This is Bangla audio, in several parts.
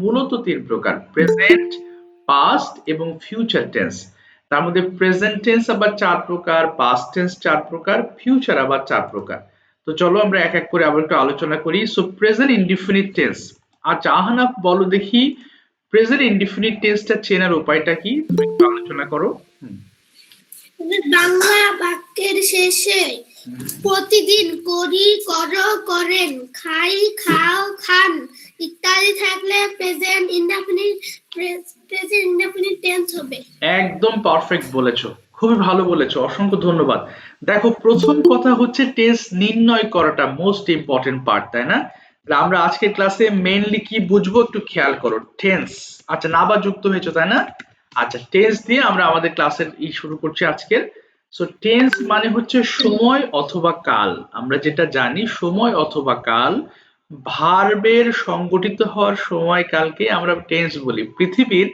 মূলত তিন প্রকার, প্রেজেন্ট, পাস্ট এবং ফিউচার টেন্স। তার মধ্যে প্রেজেন্ট টেন্স আবার চার প্রকার, পাস্ট টেন্স চার প্রকার, ফিউচার আবার চার প্রকার। তো চলো আমরা এক এক করে আবার একটু আলোচনা করি। So present indefinite tense. আচ্ছা আহনাফ বলো দেখি, প্রেজেন্ট ইনডিফিনিট টেন্সটা চেনার উপায়টা কি, তুমি একটু আলোচনা করো। বাংলা বাক্যের শেষে প্রতিদিন করি, করো, করেন, খাই, খাও, খান ইত্যাদি থাকলে প্রেজেন্ট ইনডেফিনিট টেন্স হবে। একদম পারফেক্ট বলেছো, খুবই ভালো বলেছো, অসংখ্য ধন্যবাদ। দেখো প্রথম কথা হচ্ছে টেন্স নির্ণয় করাটা মোস্ট ইম্পর্টেন্ট পার্ট, তাই না? তাহলে আমরা আজকের ক্লাসে মেইনলি কি বুঝবো একটু খেয়াল করো, টেন্স। আচ্ছা নাবা যুক্ত হয়েছে তাই না? আচ্ছা টেন্স দিয়ে আমরা আমাদের ক্লাসের শুরু করছি আজকের। সো টেন্স মানে হচ্ছে সময় অথবা কাল। আমরা যেটা জানি সময় অথবা কাল, ভার্বের সংগঠিত হওয়ার সময়কালকে আমরা টেন্স বলি। পৃথিবীর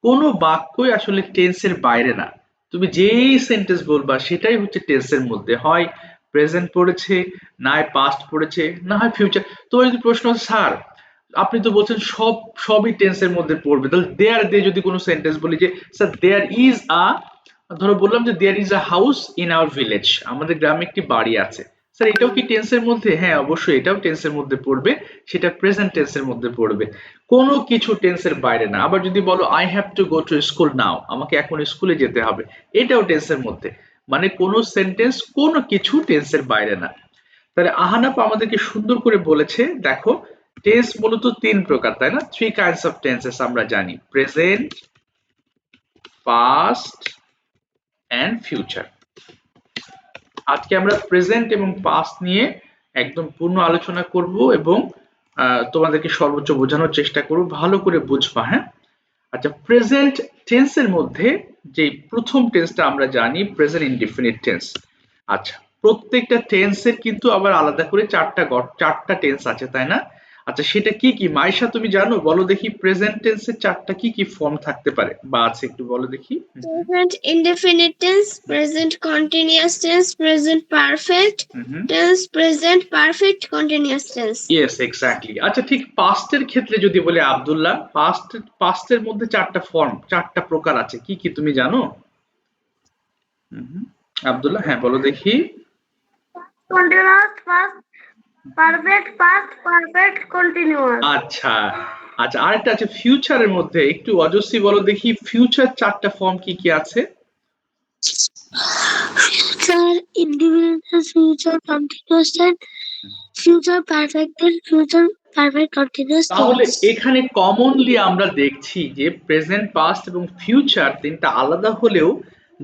কোনো বাক্যই আসলে টেন্সের বাইরে না। তুমি যেই সেন্টেন্স বলবা সেটাই হচ্ছে টেন্সের মধ্যে, হয় প্রেজেন্ট পড়েছে, না হয় পাস্ট পড়েছে, না হয় ফিউচার। তোমার যদি প্রশ্ন আছে স্যার আপনি তো বলছেন সবই টেন্সের মধ্যে পড়বে, তাহলে দেয়ার দিয়ে যদি কোনো সেন্টেন্স বলি যে স্যার দেয়ার ইজ আ, ধরো বললাম যে there is a house in our village, আমাদের গ্রামে একটি বাড়ি আছে, স্যার এটাও কি টেন্সের মধ্যে? হ্যাঁ অবশ্যই এটাও টেন্সের মধ্যে পড়বে, সেটা প্রেজেন্ট টেন্সের মধ্যে পড়বে, কোনো কিছু টেন্সের বাইরে না। আবার যদি বলো I have to go to school now, আমাকে এখন স্কুলে যেতে হবে, এটাও টেন্সের মধ্যে। মানে কোনো সেন্টেন্স কোনো কিছু টেন্সের বাইরে না। তাহলে আহানাপ আমাদেরকে সুন্দর করে বলেছে, দেখো টেন্স মূলত তিন প্রকার তাই না? থ্রি কাইন্ডস অফ টেন্সেস আমরা জানি, প্রেজেন্ট, পাস্ট এন্ড ফিউচার। আজকে আমরা প্রেজেন্ট এবং পাস্ট নিয়ে একদম পূর্ণ আলোচনা করব এবং তোমাদেরকে সর্বোচ্চ বোঝানোর চেষ্টা করব, ভালো করে বুঝবা। হ্যাঁ আচ্ছা, প্রেজেন্ট টেন্সের মধ্যে যে প্রথম টেন্সটা আমরা জানি প্রেজেন্ট ইনডিফিনিট টেন্স। আচ্ছা প্রত্যেকটা টেন্সের কিন্তু আবার আলাদা করে চারটা টেন্স আছে তাই না? আচ্ছা সেটা কি কি মাইশা তুমি জানো? বলো দেখি প্রেজেন্ট টেন্সের চারটা কি কি ফর্ম থাকতে পারে বা আছে একটু বলো দেখি। Present indefinite tense, present continuous tense, present perfect tense, present perfect continuous tense. Yes exactly. আচ্ছা ঠিক পাস্টের ক্ষেত্রে যদি বলি আব্দুল্লাহ, পাস্টের মধ্যে চারটা ফর্ম, চারটা প্রকার আছে, কি কি তুমি জানো? আব্দুল্লাহ হ্যাঁ বলো দেখি। Continuous past, perfect past, perfect continuous. আচ্ছা আচ্ছা আরেকটা আছে ফিউচারের মধ্যে, একটু অজস্রী বলো দেখি ফিউচার চারটা ফর্ম কি কি আছে? Future indefinite tense, future continuous tense, future perfect tense, future perfect continuous tense. তাহলে এখানে কমনলি আমরা দেখছি যে প্রেজেন্ট, পাস্ট এবং ফিউচার তিনটা আলাদা হলেও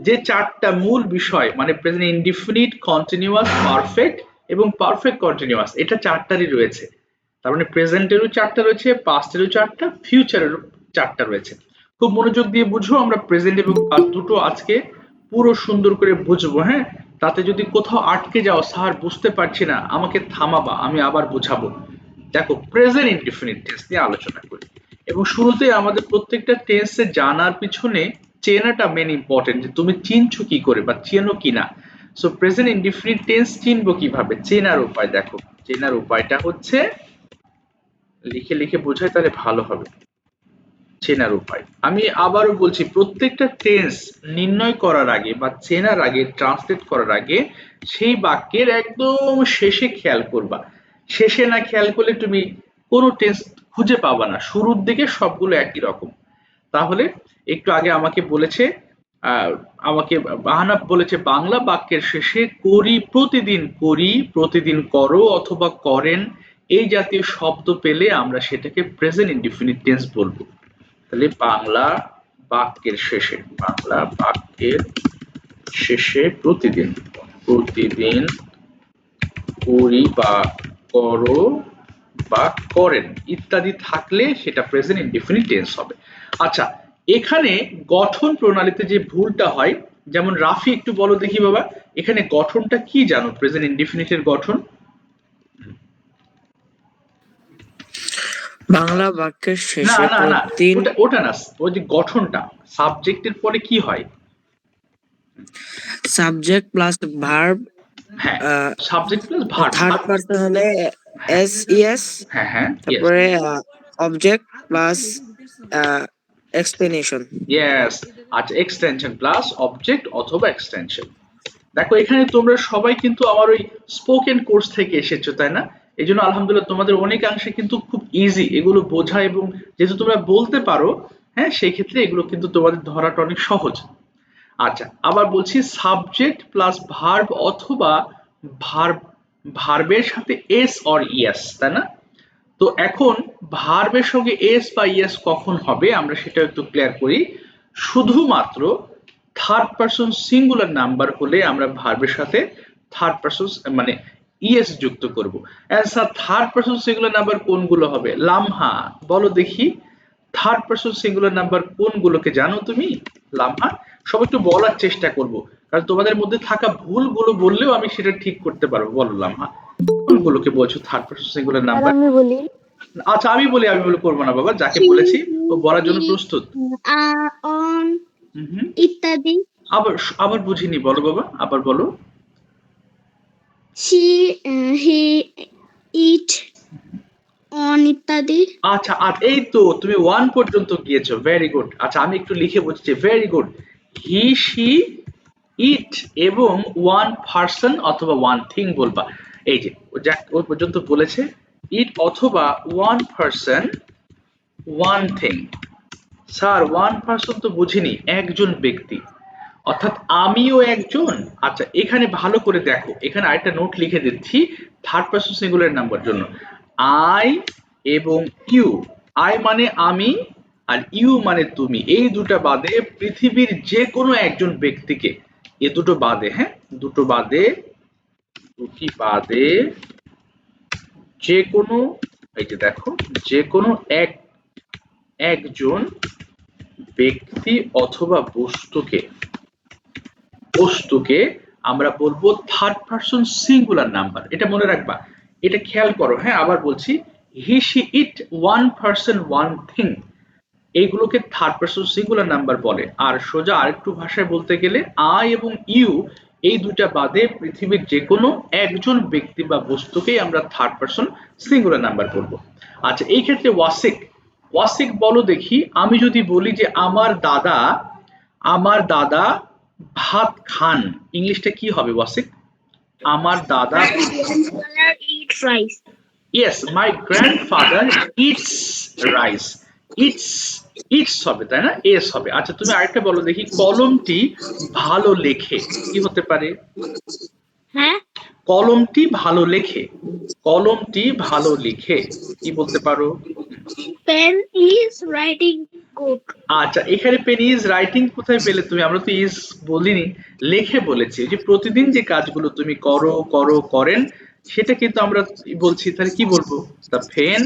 যে চারটা মূল বিষয় মানে প্রেজেন্ট ইনডিফিনিট, কন্টিনিউয়াস, পারফেক্ট এবং পারফেক্ট কন্টিনিউয়াস, এটা চারটারই রয়েছে। তার মানে প্রেজেন্টেরও চারটা রয়েছে, পাস্টেরও চারটা, ফিউচারেরও চারটা রয়েছে। খুব মনোযোগ দিয়ে বুঝো, আমরা প্রেজেন্ট এবং পাস্ট দুটো আজকে পুরো সুন্দর করে বুঝবো। হ্যাঁ তাতে যদি কোথাও আটকে যাও স্যার বুঝতে পারছি না, আমাকে থামাবা, আমি আবার বুঝাবো। দেখো প্রেজেন্ট ইনডিফিনিট টেন্স নিয়ে আলোচনা করি এবং শুরুতে আমাদের প্রত্যেকটা টেন্সে জানার পিছনে চেনাটা মেন ইম্পর্টেন্ট, যে তুমি চিনছো কি করে বা চেনো কিনা। সো প্রেজেন্ট ইনডিফিনিট টেন্স চিনবো কিভাবে, চেনার উপায় দেখো। চেনার উপায়টা হচ্ছে, লিখে লিখে বোঝাই তাহলে ভালো হবে। চেনার উপায় আমি আবারও বলছি, প্রত্যেকটা টেন্স নির্ণয় করার আগে বা চেনার আগে, ট্রান্সলেট করার আগে সেই বাক্যের একদম শেষে খেয়াল করবা। শেষে না খেয়াল করলে তুমি কোনো টেন্স খুঁজে পাবা না, শুরুর দিকে সবগুলো একই রকম। তাহলে একটু আগে আমাকে বলেছে, আমাকে আহনাফ বলেছে বাংলা বাক্যের শেষে করি, প্রতিদিন করি, প্রতিদিন করো অথবা করেন এই জাতীয় শব্দ পেলে আমরা সেটাকে প্রেজেন্ট ইনডিফিনিট টেন্স বলবো। তাহলে বাংলা বাক্যের শেষে, বাংলা বাক্যের শেষে প্রতিদিন, প্রতিদিন করি বা করো বা করেন ইত্যাদি থাকলে সেটা প্রেজেন্ট ইনডিফিনিট টেন্স হবে। আচ্ছা এখানে গঠন প্রণালীতে যে ভুলটা হয়, যেমন রাফি একটু বলো দেখি বাবা, এখানে গঠনটা কি জানো প্রেজেন্ট ইনডিফিনিটের গঠন? বাংলা বাক্যের না শেষে না না প্রতিদিন ওটা না, ওই যে গঠনটা সাবজেক্টের পরে কি হয়? সাবজেক্ট প্লাস ভার্ব, হ্যাঁ subject plus verb. Third person হলে এস ইএস, হ্যাঁ হ্যাঁ yes, তারপরে অবজেক্ট প্লাস এক্সপ্লেনেশন। ইয়েস, আচ্ছা এক্সটেনশন প্লাস অবজেক্ট অথবা এক্সটেনশন। দেখো এখানে তোমরা সবাই কিন্তু আমার ওই স্পোকেন কোর্স থেকে এসেছো তাই না? এই জন্য আলহামদুলিল্লাহ তোমাদের অনেকাংশে কিন্তু খুব ইজি এগুলো বোঝা, এবং যেহেতু তোমরা বলতে পারো, হ্যাঁ সেই ক্ষেত্রে এগুলো কিন্তু তোমাদের ধরাটা অনেক সহজ। আচ্ছা আবার বলছি সাবজেক্ট প্লাস ভার্ব অথবা ভার্ব, ভার্বের সাথে এস অর ইএস, তাই না? তো এখন ভার্বের সঙ্গে এস বা ইএস কখন হবে আমরা সেটা একটু ক্লিয়ার করি। শুধুমাত্র থার্ড পারসন সিঙ্গুলার নাম্বার হলে আমরা ভার্বের সাথে থার্ড পারসন মানে ইএস যুক্ত করব। Sir third person singular number কোনগুলো হবে? লামহা, বলো দেখি থার্ড পারসন সিঙ্গুলার নাম্বার কোনগুলোকে জানো তুমি? লামহা, সবাই একটু বলার চেষ্টা করব, কারণ তোমাদের মধ্যে থাকা ভুলগুলো বললেও আমি সেটা ঠিক করতে পারবো। বলো লামহা, কোনগুলোকে বলছো থার্ড পারসন সিঙ্গুলার নাম্বার? আমি বলি আচ্ছা আমি বলি, আমি বলে করবো না বাবা, যাকে she, বলেছি ও বলার জন্য he, প্রস্তুত। on হুম, ইত্যাদি। আবার আবার বুঝিনি, বলো বাবা আবার বলো। she, he, it, on ইত্যাদি। আচ্ছা আর এই তো তুমি ওয়ান পর্যন্ত গিয়েছো, ভেরি গুড। আচ্ছা আমি একটু লিখে বলছি, ভেরি গুড। হি শি ইট এবং ওয়ান পারসন অথবা ওয়ান থিং বলবা। এই যে ও যা ও পর্যন্ত বলেছে, ইট অথবা one person one thing. Sir one person তো বুঝিনি, একজন ব্যক্তি, অর্থাৎ আমিও একজন। আচ্ছা এখানে ভালো করে দেখো, এখানে আরেকটা নোট লিখে দিচ্ছি থার্ড পারসন সিঙ্গুলার নাম্বার জন্য। আই এবং ইউ, আই মানে আমি আর ইউ মানে তুমি, এই দুটো বাদে পৃথিবীর যে কোনো একজন ব্যক্তিকে, এ দুটো বাদে, হ্যাঁ দুটো বাদে, দুটি বাদে যে কোনো, এই যে দেখো যে কোনো একজন ব্যক্তি অথবা বস্তুকে আমরা বলবো থার্ড পারসন সিঙ্গুলার নাম্বার। এটা মনে রাখবা, এটা খেয়াল করো। হ্যাঁ আবার বলছি, হি she it one person one thing, এইগুলোকে থার্ড পারসন সিঙ্গুলার নাম্বার বলে। আর সোজা আরেকটু ভাষায় বলতে গেলে আই এবং ইউ, এই দুটা বাদে পৃথিবীর যে কোনো একজন ব্যক্তি বা বস্তুকেই আমরা থার্ড পারসন সিঙ্গুলার নাম্বার বলবো। আচ্ছা এই ক্ষেত্রে ওয়াসিক, ওয়াসিক বলো দেখি, আমি যদি বলি যে আমার দাদা ভাত খান, ইংলিশটা কি হবে ওয়াসিক? আমার দাদা, eat rice. Yes my grandfather eats rice, it's it's হবে তাই না, এস হবে। আচ্ছা তুমি আরেকটা বলো দেখি, কলমটি ভালো লেখে, কি হতে পারে? হ্যাঁ, কলমটি ভালো লেখে, কলমটি ভালো লিখে, কি বলতে পারো? pen is writing good. আচ্ছা এখানে পেন ইজ রাইটিং কোথায় পেলে তুমি? আমরা তো ইজ বলিনি, লেখে বলেছি। যে প্রতিদিন যে কাজগুলো তুমি করেন সেটা কিন্তু আমরা বলছি, তাহলে কি বলবো? দ্য পেন,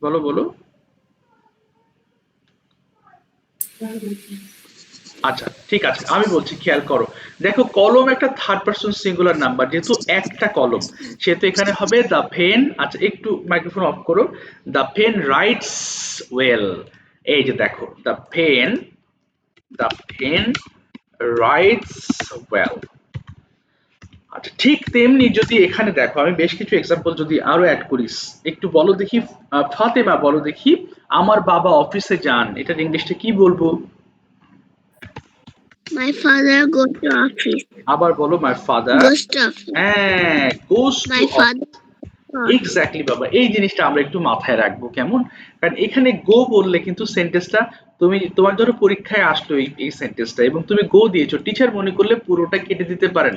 বলো বলো। আচ্ছা ঠিক আছে আমি বলছি, খেয়াল করো। দেখো কলম একটা থার্ড পারসন সিঙ্গুলার নাম্বার, যেহেতু একটা কলম সেহেতু এখানে হবে দ্য পেন। আচ্ছা একটু মাইক্রোফোন অফ করো। দ্য পেন রাইটস ওয়েল, এই যে দেখো দ্য পেন রাইটস ওয়েল। আচ্ছা ঠিক তেমনি যদি এখানে দেখো, আমি বেশ কিছু এক্সাম্পল যদি আরো অ্যাড করিস, একটু বলো দেখি ফাতেমা, বলো দেখি আমার বাবা অফিসে যান, এটার ইংলিশটা কি বলবো? My father goes to office. আবার বলো my father, Goes to office. হ্যাঁ goes to My father. Exactly বাবা, এই জিনিসটা আমরা একটু মাথায় রাখবো কেমন, কারণ এখানে গো বললে কিন্তু সেন্টেন্সটা, তুমি তোমার ধরো পরীক্ষায় আসলো এই সেন্টেন্সটা এবং তুমি গো দিয়েছো, টিচার মনে করলে পুরোটা কেটে দিতে পারেন,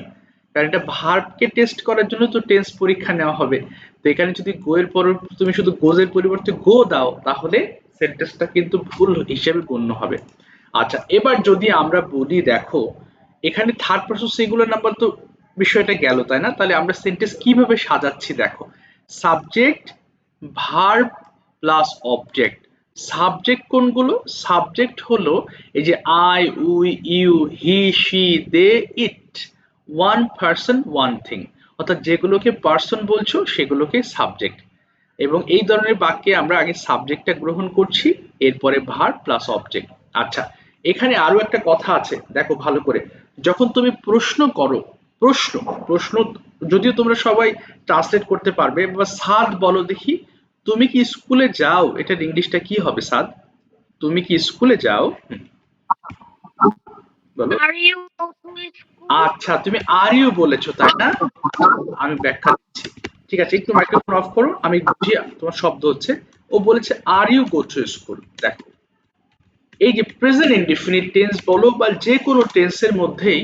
কারণ এটা ভার্বকে টেস্ট করার জন্য তো টেন্স পরীক্ষা নেওয়া হবে। তো এখানে যদি গো এর পর তুমি শুধু গোজ এর পরিবর্তে গো দাও, তাহলে সেন্টেন্সটা কিন্তু ভুল হিসেবে গণ্য হবে। আচ্ছা এবার যদি আমরা বলি, দেখো এখানে থার্ড পারসন সিঙ্গুলার নাম্বার তো বিষয়টা গেল তাই না, তাহলে আমরা সেন্টেন্স কিভাবে সাজাচ্ছি দেখো, subject verb plus object. Subject কোনগুলো? সাবজেক্ট হলো এই যে I, we, you, he, she, they, it, one person one thing, অর্থাৎ যেগুলোকে পারসন বলছো সেগুলোকে সাবজেক্ট। এবং এই ধরনের বাক্যে আমরা আগে সাবজেক্টটা গ্রহণ করছি, এরপরে ভার্ব প্লাস অবজেক্ট। আচ্ছা এখানে আরো একটা কথা আছে, দেখো ভালো করে, যখন তুমি প্রশ্ন করো, প্রশ্ন প্রশ্ন যদিও তোমরা সবাই ট্রান্সলেট করতে পারবে, বা সাদ বলো দেখি, তুমি কি স্কুলে যাও, এটার ইংলিশটা কি হবে সাদ? তুমি কি স্কুলে যাও? বলো। Are you go to school? আচ্ছা, তুমি আর ইউ বলেছো তাই না? আমি ব্যাখ্যা দিচ্ছি। ঠিক আছে, একটু মাইক্রোফোন অফ করো, আমি বুঝি তোমার শব্দ হচ্ছে। ও বলেছে are you go to school. দেখো, এই যে প্রেজেন্ট ইনডিফিনিট টেন্স বলো বা যে কোনো টেন্সের মধ্যেই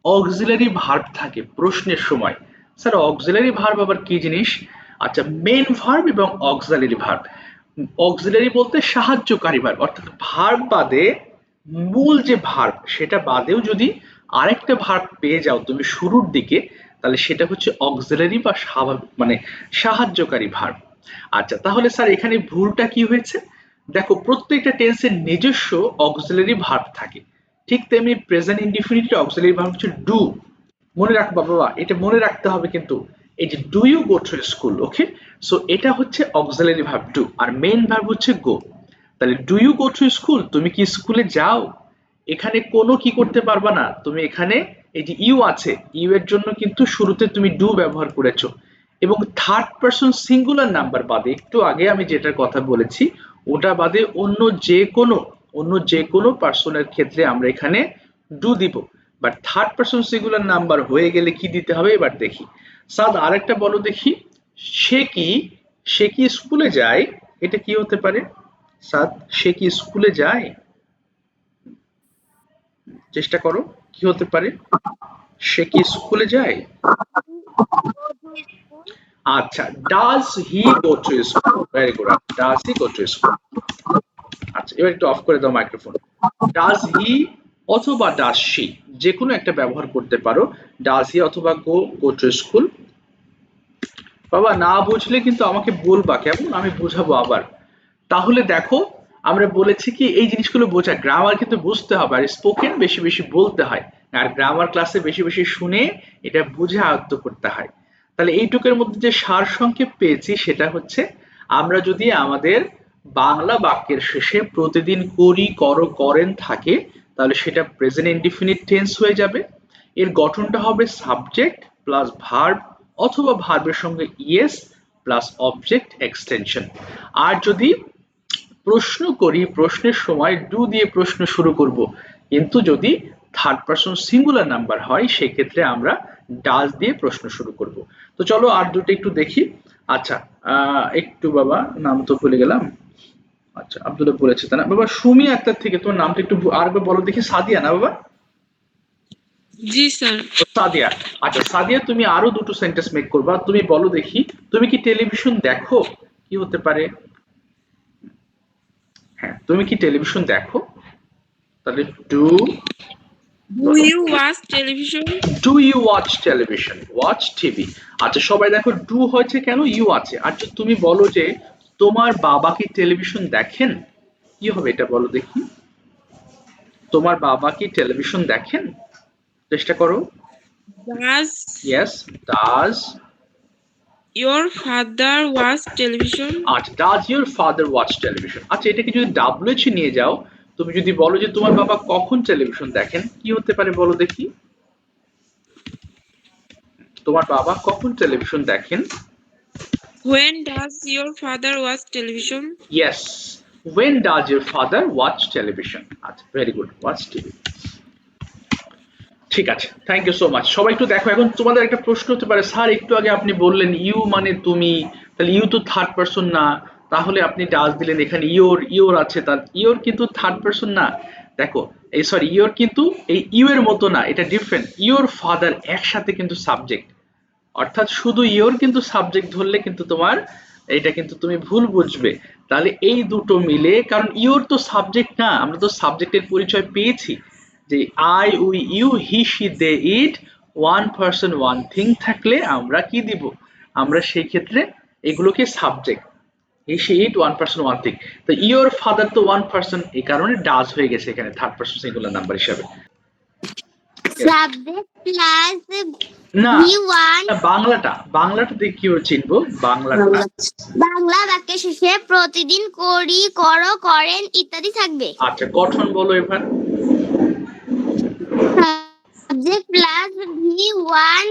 অক্সিলারি ভার্ব থাকে প্রশ্নের সময়। স্যার অক্সিলারি ভার্ব আবার কি জিনিস? আচ্ছা, মেইন ভার্ব এবং অক্সিলারি ভার্ব। অক্সিলারি বলতে সাহায্যকারী ভার্ব, অর্থাৎ ভার্ব বাদে মূল যে ভার্ব সেটা বাদেও যদি আরেকটা ভার্ব পেয়ে যাও তুমি শুরুর দিকে, তাহলে সেটা হচ্ছে অক্সিলারি বা স্বাভাবিক মানে সাহায্যকারী ভার্ব। আচ্ছা, তাহলে স্যার এখানে ভুলটা কি হয়েছে? দেখো, প্রত্যেকটা টেন্সের নিজস্ব অক্সিলারি ভার্ব থাকে, ঠিক তেমনি প্রেজেন্ট ইনডিফিনিট অক্সিলারি ভার্ব হচ্ছে ডু। মনে রাখবা বাবা, এটা মনে রাখতে হবে কিন্তু। এই যে do you go to school, okay, so এটা হচ্ছে অক্সিলারি ভার্ব ডু, আর মেইন ভার্ব হচ্ছে গো। তাহলে do you go to school, তুমি কি স্কুলে যাও? এখানে কোনো কি করতে পারবা না তুমি, এখানে এই যে ইউ আছে, ইউ এর জন্য কিন্তু শুরুতে তুমি ডু ব্যবহার করেছো, এবং থার্ড পারসন সিঙ্গুলার নাম্বার বাদে, একটু আগে আমি যেটার কথা বলেছি ওটা বাদে অন্য যে কোনো পার্সনের ক্ষেত্রে আমরা এখানে ডু দিব। But third person singular number হয়ে গেলে কি দিতে হবে এবার দেখি। সাদ, আরেকটা বলো দেখি। সে কি সে কি স্কুলে যায়, এটা কি হতে পারে? সাদ, সে কি স্কুলে যায়? চেষ্টা করো, কি হতে পারে? সে কি স্কুলে যায়? Go to school. আচ্ছা, does he go to school? Very good, does he go to school. আচ্ছা, এবার একটু অফ করে দাও মাইক্রোফোন। ডাজ হি অথবা ডাজ শি, যে কোনো একটা ব্যবহার করতে পারো, ডাজ হি অথবা গো টু স্কুল। বাবা, না বুঝলে কিন্তু আমাকে বলবা, কেমন, আমি বুঝাবো আবার। তাহলে দেখো, আমরা বলেছি কি এই জিনিসগুলো বোঝা, গ্রামার কিন্তু বুঝতে হবে, আর স্পোকেন বেশি বেশি বলতে হয়, আর গ্রামার ক্লাসে বেশি বেশি শুনে এটা বুঝে আয়ত্ত করতে হয়। তাহলে এইটুকের মধ্যে যে সার সংক্ষেপ পেয়েছি সেটা হচ্ছে, আমরা যদি আমাদের বাংলা বাক্যের শেষে প্রতিদিন করি, করো, করেন থাকে, তাহলে সেটা প্রেজেন্ট ইনডিফিনিট টেন্স হয়ে যাবে। এর গঠনটা হবে সাবজেক্ট প্লাস ভার্ব, অথবা ভার্বের সঙ্গে ইয়েস প্লাস অবজেক্ট এক্সটেনশন। আর যদি প্রশ্ন করি, প্রশ্নের সময় ডু দিয়ে প্রশ্ন শুরু করব, কিন্তু যদি থার্ড পারসন সিঙ্গুলার নাম্বার হয় সেক্ষেত্রে আমরা ডাজ দিয়ে প্রশ্ন শুরু করব। তো চলো আর দুটো একটু দেখি। আচ্ছা, একটু বাবা, নাম তো ভুলে গেলাম। আচ্ছা, আব্দুল্লাহ বলেছে তাই না বাবা? সুমি আক্তার থেকে তোমার নামটা একটু আরেকবার বলো দেখি। সাদিয়া না বাবা? জি স্যার। সাদিয়া। আচ্ছা সাদিয়া, তুমি আরো দুটো সেন্টেন্স মেক করবা, তুমি বলো দেখি, তুমি কি টেলিভিশন দেখো? কি হতে পারে? হ্যাঁ, তুমি কি টেলিভিশন দেখো? তাহলে do you watch television? Do you watch television, watch TV. আচ্ছা সবাই দেখো, ডু হয়েছে কেন, ইউ আছে। আর যদি তুমি বলো যে তোমার বাবা কি টেলিভিশন দেখেন, কি হবে এটা বলো দেখি। তোমার বাবা কি টেলিভিশন দেখেন? চেষ্টা করো। Does yes, does. Your father watch television? আচ্ছা, does your father watch television. আচ্ছা, এটাকে যদি ডাব্লিউএইচ নিয়ে যাও, তুমি যদি বলো যে তোমার বাবা কখন টেলিভিশন দেখেন, কি হতে পারে বলো দেখি। তোমার বাবা কখন টেলিভিশন দেখেন? When does your father watch television? Yes, when does your father watch television? আচ্ছা, ভেরি গুড, ওয়াচ টিভি। ঠিক আছে, থ্যাংক ইউ সো মাচ। সবাই একটু দেখো, এখন তোমাদের একটা প্রশ্ন হতে পারে, স্যার একটু আগে আপনি বললেন ইউ মানে তুমি, তাহলে ইউ তো থার্ড পারসন না, তাহলে আপনি ডাজ দিলেন, এখানে ইওর আছে, তার ইওর কিন্তু থার্ড পারসন না। দেখো, এই সরি, ইওর কিন্তু এই ইউ এর মতো না, এটা ডিফারেন্ট। ইওর ফাদার একসাথে কিন্তু সাবজেক্ট, অর্থাৎ শুধু ইওর কিন্তু সাবজেক্ট ধরলে কিন্তু তোমার এটা কিন্তু তুমি ভুল বুঝবে। তাহলে এই দুটো মিলে, কারণ ইওর তো সাবজেক্ট না, আমরা তো সাবজেক্টের পরিচয় পেয়েছি যে I, we, you, he, she, they, it, one person one thing থাকলে আমরা কি দিব, আমরা সেই ক্ষেত্রে এগুলোকে subject, he, she, it, one person one thing. তো ইওর ফাদার তো ওয়ান পারসন, এই কারণে ডাজ হয়ে গেছে এখানে থার্ড পারসন সিঙ্গুলার নাম্বার হিসাবে। Subject plus না, V1 বাংলাটা দিয়ে কি করে চিনবো বাংলাটা? বাংলা বাক্যের শেষে প্রতিদিন করি, করো, করেন ইত্যাদি থাকবে। আচ্ছা, গঠন বলো এবার। Subject plus V1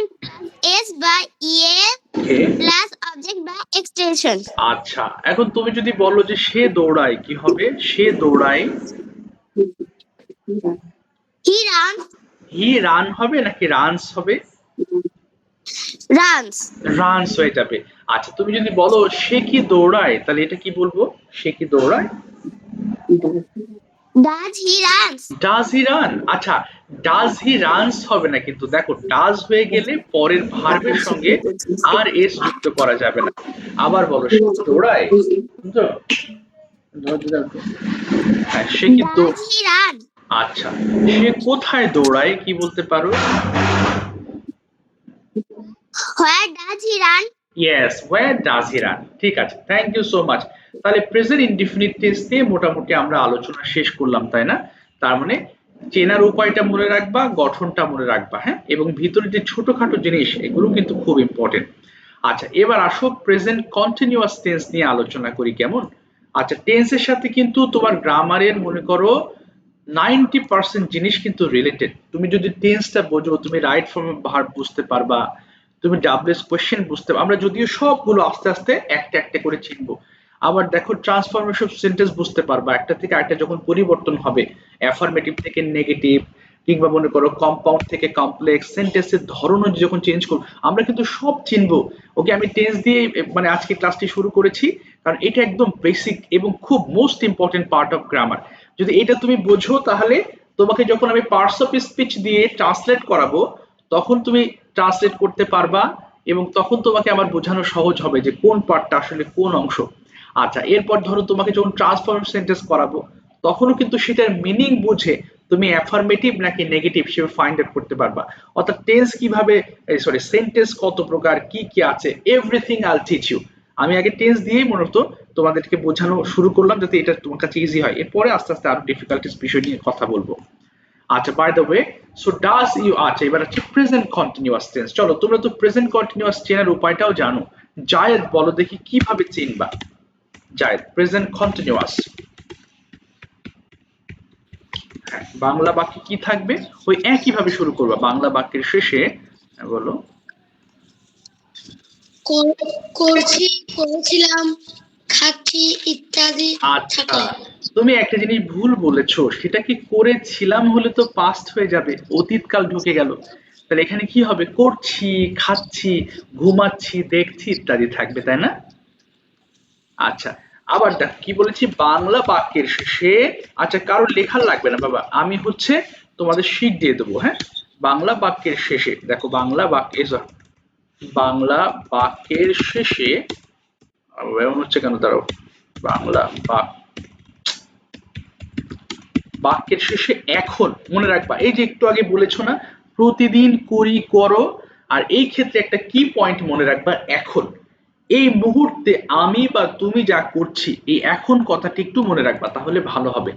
S বা EA ওকে, প্লাস অবজেক্ট বা এক্সটেনশন। আচ্ছা এখন তুমি যদি বলো যে সে দৌড়ায়, কি হবে? সে দৌড়ায়। He runs. হি রান হবে নাকি রানস হবে? রানস। রানস হয়ে যাবে। আচ্ছা তুমি যদি বলো সে কি দৌড়ায়, তাহলে এটা কি বলবো? সে কি দৌড়ায়? Does he runs. Does he run. আচ্ছা ডাজ হি রানস হবে না, কিন্তু দেখো ডাজ হয়ে গেলে পরের ভার্বের সঙ্গে আর এস যুক্ত করা যাবে না। আবার বলো সে কি দৌড়ায়, বুঝছো? হ্যাঁ সে কি ডাজ হি রান। আচ্ছা সে কোথায় দৌড়ায়, কি বলতে পারো? Where does he run. Yes, where does he run. ঠিক আছে, থ্যাংক ইউ সো মাচ। তাহলে প্রেজেন্ট ইনডিফিনিট টেন্স দিয়ে মোটামুটি আমরা আলোচনা শেষ করলাম, তাই না? তার মানে চেনার উপায়টা মনে রাখবা, গঠনটা মনে রাখবা, হ্যাঁ, এবং ভিতরে যে ছোটখাটো জিনিস এগুলো কিন্তু খুব ইম্পর্টেন্ট। আচ্ছা এবার আসো প্রেজেন্ট কন্টিনিউয়াস টেন্স নিয়ে আলোচনা করি, কেমন? আচ্ছা টেন্সের সাথে কিন্তু তোমার গ্রামারের মনে করো 90% জিনিস কিন্তু রিলেটেড। তুমি যদি টেন্সটা বোঝো, তুমি রাইট ফর্ম অফ ভার্ব বুঝতে পারবা, তুমি ডাবলএস কোশ্চেন বুঝতে পারবা। আমরা যদিও সবগুলো আস্তে আস্তে একটা একটা করে চিনবো। আবার দেখো ট্রান্সফরমেশন সেন্টেন্স বুঝতে পারবা, একটা থেকে আরেকটা যখন পরিবর্তন হবে, অ্যাফার্মেটিভ থেকে নেগেটিভ, কিংবা মনে করো কম্পাউন্ড থেকে কমপ্লেক্স, সেন্টেন্সের ধরনও যখন চেঞ্জ করব, আমরা কিন্তু সব চিনবো। ওকে, আমি টেন্স দিয়ে মানে আজকে ক্লাসটি শুরু করেছি, কারণ এটা একদম বেসিক এবং খুব most important part of grammar. যদি এটা তুমি বোঝো, তাহলে তোমাকে যখন আমি পার্টস অফ স্পিচ দিয়ে ট্রান্সলেট করাবো, তখন তুমি ট্রান্সলেট করতে পারবা, এবং তখন তোমাকে আমার বোঝানো সহজ হবে যে কোন পার্টটা আসলে কোন অংশ। আচ্ছা এরপর ধরো তোমাকে যখন ট্রান্সফর্ম সেন্টেন্স করাবো, তখনও কিন্তু সেটার মিনিং বুঝে তুমি অ্যাফার্মেটিভ নাকি নেগেটিভ সেভাবে ফাইন্ড আউট করতে পারবা। অর্থাৎ টেন্স কিভাবে, সরি সেন্টেন্স কত প্রকার, কি কি আছে, এভরিথিং আইল টিচ ইউ। আমি আগে টেন্স দিয়েই মূলত তোমাদেরকে বোঝানো শুরু করলাম, যাতে এটা তোমার কাছে ইজি হয়। এরপরে আস্তে আস্তে আরো ডিফিকাল্টিস বিষয় নিয়ে কথা বলবো। আচ্ছা by the way, so does you, আচ্ছা এবার হচ্ছে প্রেজেন্ট কন্টিনিউয়াস টেন্স। চলো তোমরা তো প্রেজেন্ট কন্টিনিউয়াস চেনার উপায়টাও জানো। জায়েদ বলো দেখি কিভাবে চিনবা? জায়েদ, প্রেজেন্ট কন্টিনিউয়াস, হ্যাঁ, বাংলা বাক্যে কি থাকবে? ওই একই ভাবে শুরু করবা, বাংলা বাক্যের শেষে বলো করছি, করেছিলাম, খাচ্ছি ইত্যাদি আচ্ছা থাকলে। তুমি একটা জিনিস ভুল বলেছো, সেটা কি করেছিলাম হলে তো পাস্ট হয়ে যাবে, অতীতকাল ঢুকে গেল। তাহলে এখানে কি হবে? করছি, খাচ্ছি, ঘুমাচ্ছি, দেখছি ইত্যাদি থাকবে, তাই না? আচ্ছা আবার দেখ কি বলেছি, বাংলা বাক্যের শেষে, আচ্ছা কারোর লেখা লাগবে না বাবা, আমি হচ্ছে তোমাদের শীট দিয়ে দেবো, হ্যাঁ। বাংলা বাক্যের শেষে দেখো, বাংলা বাক্যে বাংলা বাক্যের শেষে এমন হচ্ছে কেন, দাঁড়াও, বাংলা বাক্যের শেষে এখন মনে রাখবা, এই যে একটু আগে বলেছো না প্রতিদিন করি, করো, আর এই ক্ষেত্রে একটা কি পয়েন্ট মনে রাখবা, এখন, এই মুহূর্তে আমি বা তুমি যা করছি, এই এখন কথাটি একটু মনে রাখবা, তাহলে ভালো হবে।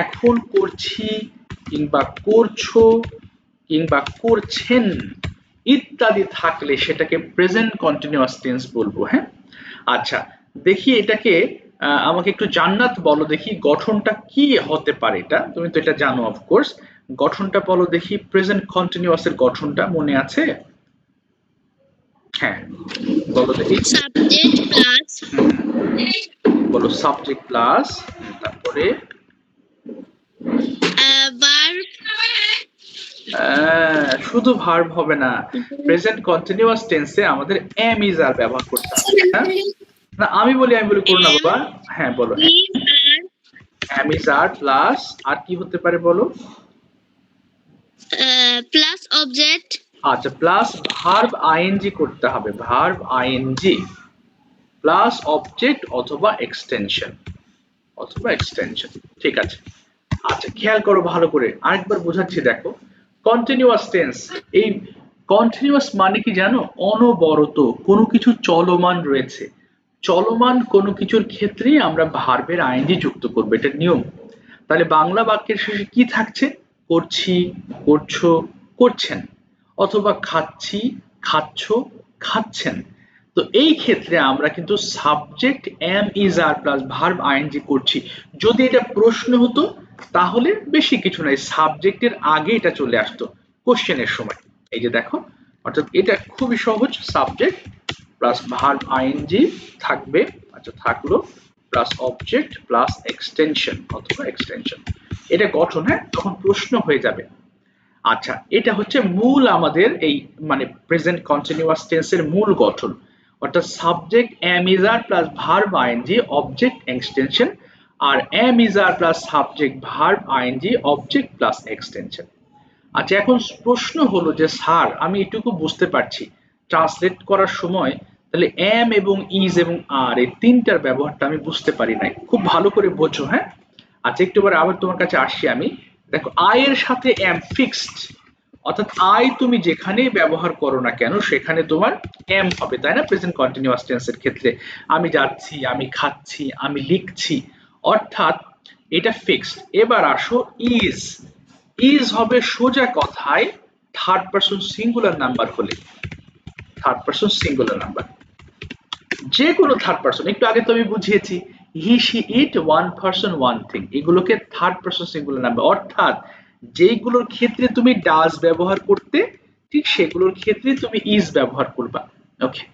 এখন করছি, কিংবা করছো, কিংবা করছেন ইত্যাদি থাকলে সেটাকে প্রেজেন্ট কন্টিনিউয়াস টেন্স বলবো, হ্যাঁ। আচ্ছা দেখি এটাকে, আমাকে একটু জান্নাত বলো দেখি গঠনটা কি হতে পারে। এটা তুমি তো এটা জানো অফকোর্স, গঠনটা বলো দেখি, প্রেজেন্ট কন্টিনিউয়াস এর গঠনটা মনে আছে? হ্যাঁ বলো দেখি। সাবজেক্ট প্লাস বলো সাবজেক্ট প্লাস, তারপরে ভার্ব। শুধু ভার্ব হবে না, প্রেজেন্ট কন্টিনিউয়াস টেন্সে আমাদের এম ইজ আর ব্যবহার করতে হবে, হ্যাঁ। না আমি বলি করো না বাবা, হ্যাঁ বলো, এম ইজ আর প্লাস আর কি হতে পারে বলো? Plus object. আচ্ছা প্লাস ভার্ব আইএনজি করতে হবে, ভার্ব আইএনজি প্লাস অবজেক্ট অথবা এক্সটেনশন, ঠিক আছে। আচ্ছা খেয়াল করো ভালো করে, আরেকবার বোঝাচ্ছি দেখো। কন্টিনিউয়াস টেন্স, এই কন্টিনিউয়াস মানে কি জানো? অনবরত কোনো কিছু চলমান রয়েছে, চলমান কোনো কিছুর ক্ষেত্রে আমরা ভার্বের আইএনজি যুক্ত করবো, এটা নিয়ম। তাহলে বাংলা বাক্যের শেষে কি থাকছে? করছি, করছো, করছেন, অথবা খাচ্ছি, খাচ্ছো, খাচ্ছেন। তো এই ক্ষেত্রে আমরা কিন্তু subject am is are plus verb ING করছি। যদি এটা প্রশ্ন হতো, তাহলে বেশি কিছু নাই, সাবজেক্টের আগে এটা চলে আসতো কোশ্চেনের সময়। এই যে দেখো, অর্থাৎ এটা খুবই সহজ, সাবজেক্ট প্লাস ভার্ব আইএনজি থাকবে, আচ্ছা থাকলো, প্লাস অবজেক্ট প্লাস এক্সটেনশন অথবা এক্সটেনশন। এটা গঠন, হ্যাঁ, তখন প্রশ্ন হয়ে যাবে। আচ্ছা, এটা হচ্ছে মূল আমাদের এই মানে প্রেজেন্ট কন্টিনিউয়াস টেন্সের মূল গঠন, অর্থাৎ subject am is are plus verb ING object extension, আর am is are plus subject verb ING object plus extension. আচ্ছা, এখন প্রশ্ন হলো যে স্যার আমি এটুকু বুঝতে পারছি ট্রান্সলেট করার সময় তাহলে এম এবং ইজ এবং আর এই তিনটার ব্যবহারটা আমি বুঝতে পারি নাই, খুব ভালো করে বোঝো, হ্যাঁ। আচ্ছা, একটু পরে আবার তোমার কাছে আসছি আমি। দেখো, আই এর সাথে এম ফিক্সড, অর্থাৎ আই তুমি যেখানেই ব্যবহার করো না কেন সেখানে তোমার এম হবে, তাই না? প্রেজেন্ট কন্টিনিউয়াস টেন্সের ক্ষেত্রে আমি যাচ্ছি, আমি খাচ্ছি, আমি লিখছি, অর্থাৎ এটা ফিক্সড। এবার আসো ইজ, ইজ হবে সোজা কথায় থার্ড পারসন সিঙ্গুলার নাম্বার হলে, থার্ড পারসন সিঙ্গুলার নাম্বার, যে কোনো থার্ড পারসন, একটু আগে তো আমি বুঝিয়েছি he she it one person one thing, এগুলোকে থার্ড পারসন সিঙ্গুলার নাম্বার, অর্থাৎ যেগুলোর ক্ষেত্রে তুমি ডাজ ব্যবহার করতে ঠিক সেগুলোর ক্ষেত্রে তুমি ইজ ব্যবহার করবা। ওকে,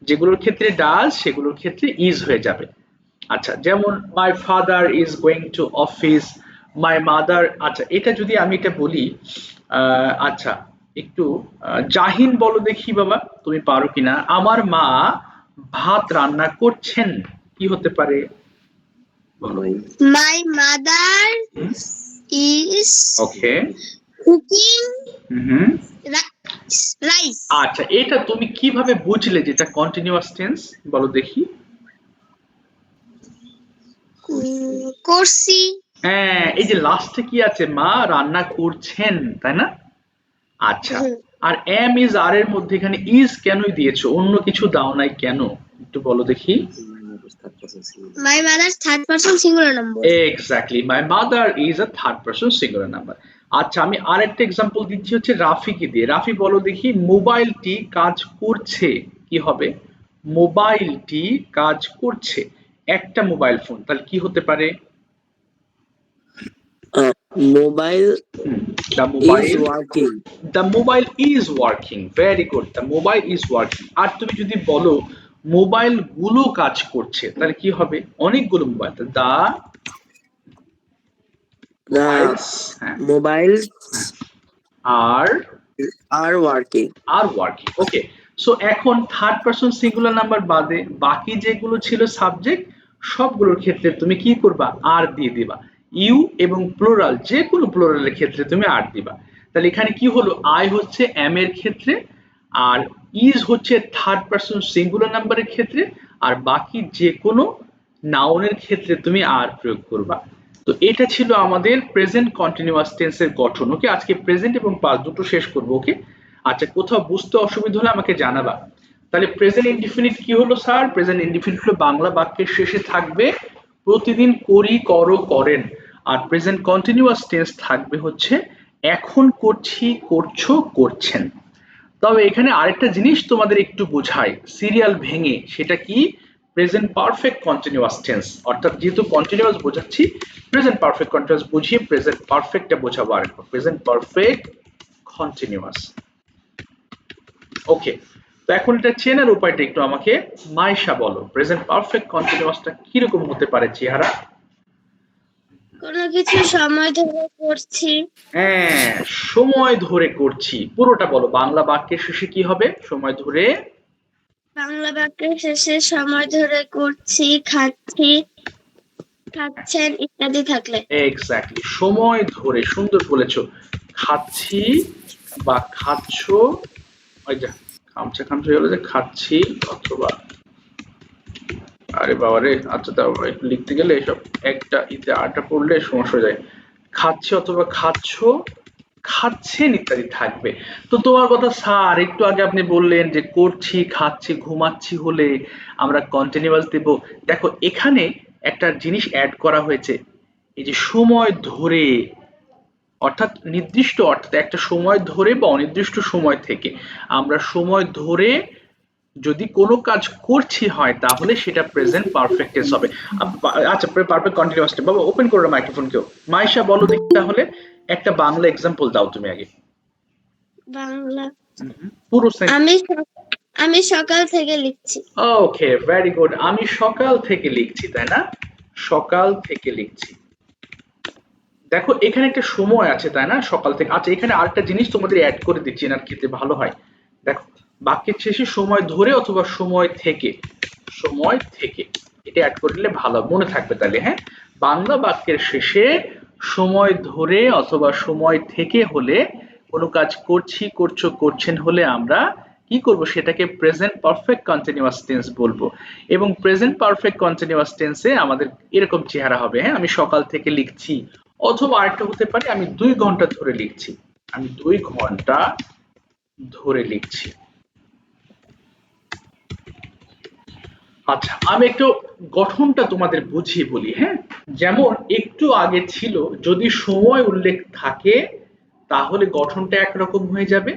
যেগুলোর ক্ষেত্রে ডাজ সেগুলোর ক্ষেত্রে ইজ হয়ে যাবে। আচ্ছা, যেমন my father is going to office, my mother. আচ্ছা, এটা যদি আমি এটা বলি, আচ্ছা একটু জাহিন বলো দেখি বাবা তুমি পারো কিনা, আমার মা ভাত রান্না করছেন, কি হতে পারে বলো? My mother is okay, cooking hmm, rice. আচ্ছা, এটা তুমি কিভাবে বুঝলে যে এটা কন্টিনিউয়াস টেন্স বলো দেখি? করছি। হ্যাঁ, এই যে লাস্টে কি আছে, মা রান্না করছেন, তাই না? আচ্ছা, আর এম ইজ আর এর মধ্যে এখানে ইজ কেনই দিয়েছো, অন্য কিছু দাও নাই কেন, একটু বলো দেখি? My mother's third person singular number. Exactly, my mother is a third person singular number. আচ্ছা, আমি আরেকটা এক্সাম্পল দিচ্ছি হচ্ছে রাফিকে দিয়ে। রাফি বলো দেখি মোবাইলটি কাজ করছে, কি হবে? মোবাইলটি কাজ করছে, একটা মোবাইল ফোন, তাহলে কি হতে পারে? Mobile the mobile, is working. The mobile is working, very good, the mobile is working. আর তুমি যদি বলো মোবাইল গুলো কাজ করছে তাহলে কি হবে? অনেকগুলো মোবাইল, দা The mobiles আর are working. Are working. Okay, so এখন থার্ড পারসন সিঙ্গুলার নাম্বার বাদে বাকি যেগুলো ছিল সাবজেক্ট সবগুলোর ক্ষেত্রে তুমি কি করবা? আর দিয়ে দিবা। ইউ এবং প্লুরাল, যে কোনো প্লুরালের ক্ষেত্রে তুমি আর দিবা। তাহলে এখানে কি হলো, আই হচ্ছে এম এর ক্ষেত্রে, আর ইজ হচ্ছে থার্ড পারসন সিঙ্গুলার নাম্বারের ক্ষেত্রে, আর বাকি যে কোনো নাউনের ক্ষেত্রে তুমি আর প্রয়োগ করবা। তো এটা ছিল আমাদের প্রেজেন্ট কন্টিনিউয়াস টেন্সের গঠন। ওকে, আজকে প্রেজেন্ট এবং পাস্ট দুটো শেষ করব। ওকে, আচ্ছা, কোথাও বুঝতে অসুবিধা হলে আমাকে জানাবা। তাহলে প্রেজেন্ট ইনডিফিনিট কি হলো স্যার? প্রেজেন্ট ইনডিফিনিট হলো বাংলা বাক্যের শেষে থাকবে প্রতিদিন করি, করো, করেন। আর প্রেজেন্ট কন্টিনিউয়াস টেন্স থাকবে হচ্ছে এখন করছি, করছো, করছেন। তবে এখানে আরেকটা জিনিস তোমাদের একটু বোঝাই সিরিয়াল ভেঙে, সেটা কি? প্রেজেন্ট পারফেক্ট কন্টিনিউয়াস টেন্স, অর্থাৎ যেহেতু কন্টিনিউয়াস বোঝাচ্ছি প্রেজেন্ট পারফেক্ট কন্টিনিউয়াস বুঝিয়ে প্রেজেন্ট পারফেক্টটা বোঝাবো আরেকবার, প্রেজেন্ট পারফেক্ট কন্টিনিউয়াস। ওকে, তো এখন এটা চেনার উপায়টা একটু আমাকে মাইশা বলো, প্রেজেন্ট পারফেক্ট কন্টিনিউয়াসটা কিরকম হতে পারে চেহারা? কোনো কিছু সময় ধরে করছি। হ্যাঁ, সময় ধরে করছি, পুরোটা বলো। বাংলা বাক্যের শেষে কি হবে? সময় ধরে, বাংলা বাক্যের শেষে সময় ধরে করছি, খাচ্ছি, খাচ্ছেন ইত্যাদি থাকলে। এক্স্যাক্টলি, সময় ধরে, সুন্দর বলেছো, খাচ্ছি বা খাচ্ছো, ওই যে খামচা খামচা হলো যে খাচ্ছি অথবা, আরে বাবা রে, আচ্ছা দাও একটু লিখতে গেলে এসব একটা ইতে আটা পড়লে সমস্যা হয়ে যায়। খাচ্ছে অথবা খাচ্ছো, খাচ্ছেন ইত্যাদি থাকবে। তো তোমার কথা স্যার, একটু আগে আপনি বললেন যে করছি, খাচ্ছি, ঘুমাচ্ছি হলে আমরা কন্টিনিউয়াস দেব। দেখো এখানে একটা জিনিস অ্যাড করা হয়েছে, এই যে সময় ধরে, অর্থাৎ নির্দিষ্ট, অর্থাৎ একটা সময় ধরে বা অনির্দিষ্ট সময় থেকে আমরা সময় ধরে যদি কোনো কাজ করছি হয় তাহলে সেটা প্রেজেন্ট পারফেক্ট টেন্স হবে। আচ্ছা, পারফেক্ট কন্টিনিউয়াস টেন্স। বাবা ওপেন করো মাইক্রোফোন কেউ। মাইশা বলো দেখি তাহলে একটা বাংলা এক্সাম্পল দাও তুমি আগে। বাংলা, পুরো আমি সকাল থেকে লিখছি। ওকে, ভেরি গুড। আমি সকাল থেকে লিখছি, তাই না? সকাল থেকে লিখছি। দেখো এখানে একটা সময় আছে, তাই না? সকাল থেকে। আচ্ছা, এখানে আরেকটা জিনিস তোমাদের অ্যাড করে দিচ্ছি, না খেতে ভালো হয়। দেখো, বাক্যের শেষে সময় ধরে অথবা সময় থেকে, সময় থেকে এটা অ্যাড করে দিলে ভালো মনে থাকবে তাহলে। হ্যাঁ, বাংলা বাক্যের শেষে সময় ধরে অথবা সময় থেকে হলে, কোনো কাজ করছি, করছো, করছেন হলে আমরা কি করব, সেটাকে প্রেজেন্ট পারফেক্ট কন্টিনিউয়াস টেন্স বলবো। এবং প্রেজেন্ট পারফেক্ট কন্টিনিউয়াস টেন্সে আমাদের এরকম চেহারা হবে। হ্যাঁ, আমি সকাল থেকে লিখছি, অথবা আরেকটা হতে পারে আমি 2 ঘন্টা ধরে লিখছি, আমি 2 ঘন্টা ধরে লিখছি। আচ্ছা, আমি একটু গঠনটা তোমাদের বুঝিয়ে বলি। হ্যাঁ, যেমন একটু আগে ছিল, যদি সময় উল্লেখ থাকে তাহলে গঠনটা একরকম হয়ে যাবে,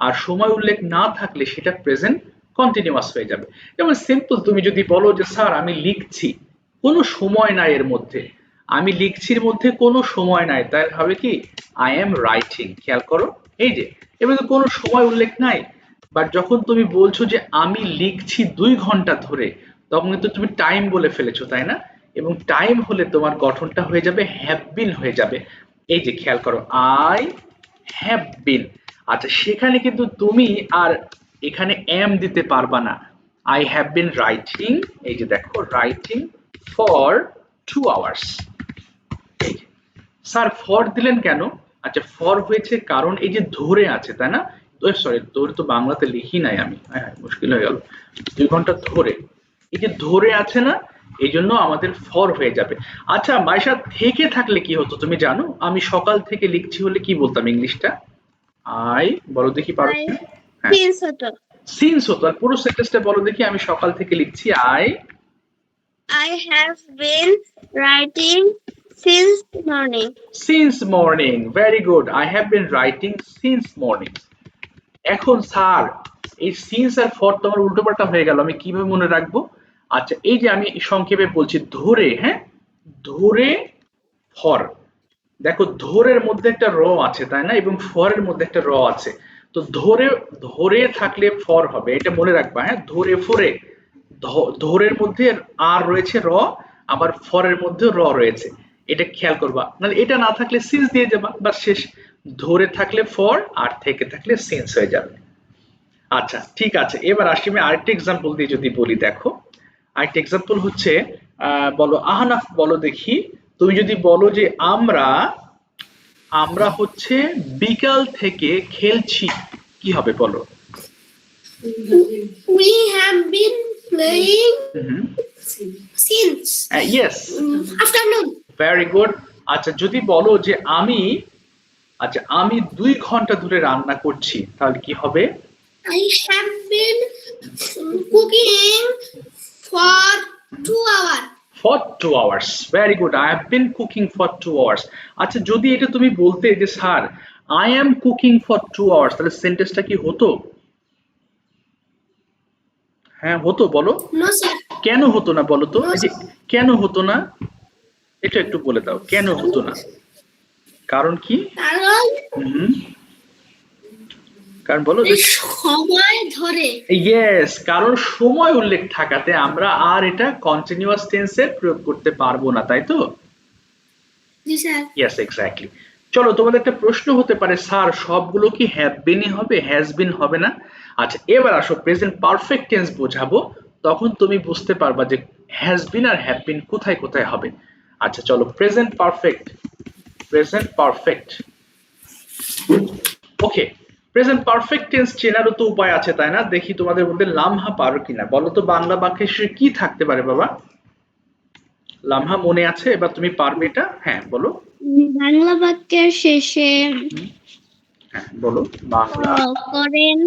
আর সময় উল্লেখ না থাকলে সেটা প্রেজেন্ট কন্টিনিউয়াস হয়ে যাবে। যেমন সিম্পল, তুমি যদি বলো যে স্যার আমি লিখছি, কোনো সময় নাই এর মধ্যে, আমি লিখছির মধ্যে কোনো সময় নাই, তাই হবে কি আই এম রাইটিং। খেয়াল করো, এই যে এবার কোনো সময় উল্লেখ নাই। বাট যখন তুমি বলছো যে আমি লিখছি 2 ঘন্টা ধরে, তখন কিন্তু তুমি টাইম বলে ফেলেছো, তাই না? এবং টাইম হলে তোমার গঠনটা হয়ে যাবে হ্যাভ বিন হয়ে যাবে। এই যে খেয়াল করো, আই হ্যাভ বিন। আচ্ছা, সেখানে কিন্তু তুমি আর এখানে এম দিতে পারবা না। আই হ্যাভ বিন রাইটিং, এই যে দেখো, রাইটিং ফর 2 আওয়ার্স। এই যে স্যার ফর দিলেন কেন? আচ্ছা, ফর হয়েছে কারণ এই যে ধরে আছে, তাই না? সরি, ধরে তো বাংলাতে লিখি নাই আমি, হ্যাঁ মুশকিল হয়ে গেল। 2 ঘন্টা ধরে, এই যে ধরে আছে না, এই জন্য আমাদের ফর হয়ে যাবে। আচ্ছা মাইশা, থেকে থাকলে কি হতো তুমি জানো? আমি সকাল থেকে লিখছি হলে কি বলতাম ইংলিশটা? আই, বলো দেখি পারো আই কি? হ্যাঁ, সিন্স হতো। সিন্স হতো। আর পুরো সেন্টেন্সটা বলো দেখি, আমি সকাল থেকে লিখছি, I have been writing since morning. since morning. Very good. I have been writing since morning. এখন স্যার, এই সিন্স আর ফর তো আমার উল্টোপাল্টা হয়ে গেল, আমি কিভাবে মনে রাখবো? আচ্ছা, এই যে আমি সংক্ষেপে বলছি ধরে, হ্যাঁ, ধরে ফর। দেখো, ধরের মধ্যে একটা র আছে, তাই না? এবং ফরের মধ্যে একটা র আছে। তো ধরে, ধরে থাকলে ফর হবে, এটা মনে রাখবা। হ্যাঁ, ধরে ফরে, ধরের মধ্যে আর রয়েছে র, আবার ফরের মধ্যে র রয়েছে, এটা খেয়াল করবা। মানে এটা না থাকলে সিন্স দিয়ে যাবা, বা শেষ। ধরে থাকলে ফর, আর থেকে থাকলে সিন্স হয়ে যাবে। আচ্ছা ঠিক আছে, এবার আসি আমি আরেকটা এক্সাম্পল দিয়ে যদি বলি। দেখো, আরেকটা এক্সাম্পল হচ্ছে, বলো আহনাফ, বলো দেখি, তুমি যদি বলো যে আমরা আমরা হচ্ছে বিকাল থেকে খেলছি, কি হবে বলো? We have been playing since yes, afternoon. Very good. আচ্ছা, যদি বলো যে আমি, আচ্ছা আমি 2 ঘন্টা ধরে রান্না করছি, তাহলে কি হবে? I have been cooking for 2 hours. For 2 hours. Very good. I have been cooking for 2 hours. আচ্ছা, যদি এটা তুমি বলতে যে sir I am cooking for 2 hours, তাহলে সেন্টেন্সটা কি হতো? হ্যাঁ হতো, বলো। No sir. কেন হতো না বলো তো? এই যে কেন হতো না, এটা একটু বলে দাও, কেন হতো না? কারণ কি? কারণ বলো। সময় ধরে। ইয়েস, কারণ সময় উল্লেখ থাকাতে আমরা আর এটা কন্টিনিউয়াস টেন্সে প্রয়োগ করতে পারবো না, তাই তো? জি স্যার। Yes, exactly. চলো, তোমাদের একটা প্রশ্ন হতে পারে, স্যার সবগুলো কি হ্যাভ বিনই হবে, হ্যাজ বিন হবে না? আচ্ছা, এবার আসো প্রেজেন্ট পারফেক্ট টেন্স বোঝাবো, তখন তুমি বুঝতে পারবা যে has been R have been কোথায় কোথায় হবে। আচ্ছা চলো, প্রেজেন্ট পারফেক্ট, প্রেজেন্ট পারফেক্ট। ওকে, প্রেজেন্ট পারফেক্ট টেন্স চেনারও তো উপায় আছে, তাই না? দেখি তোমাদের মধ্যে লামহা পারো কিনা, বলো তো বাংলা বাক্যের শেষে কি থাকতে পারে বাবা? লামহা মনে আছে? এবার তুমি পারবে এটা, হ্যাঁ বলো। বাংলা বাক্যের শেষে হ্যাঁ বলো, বাংলা করেন।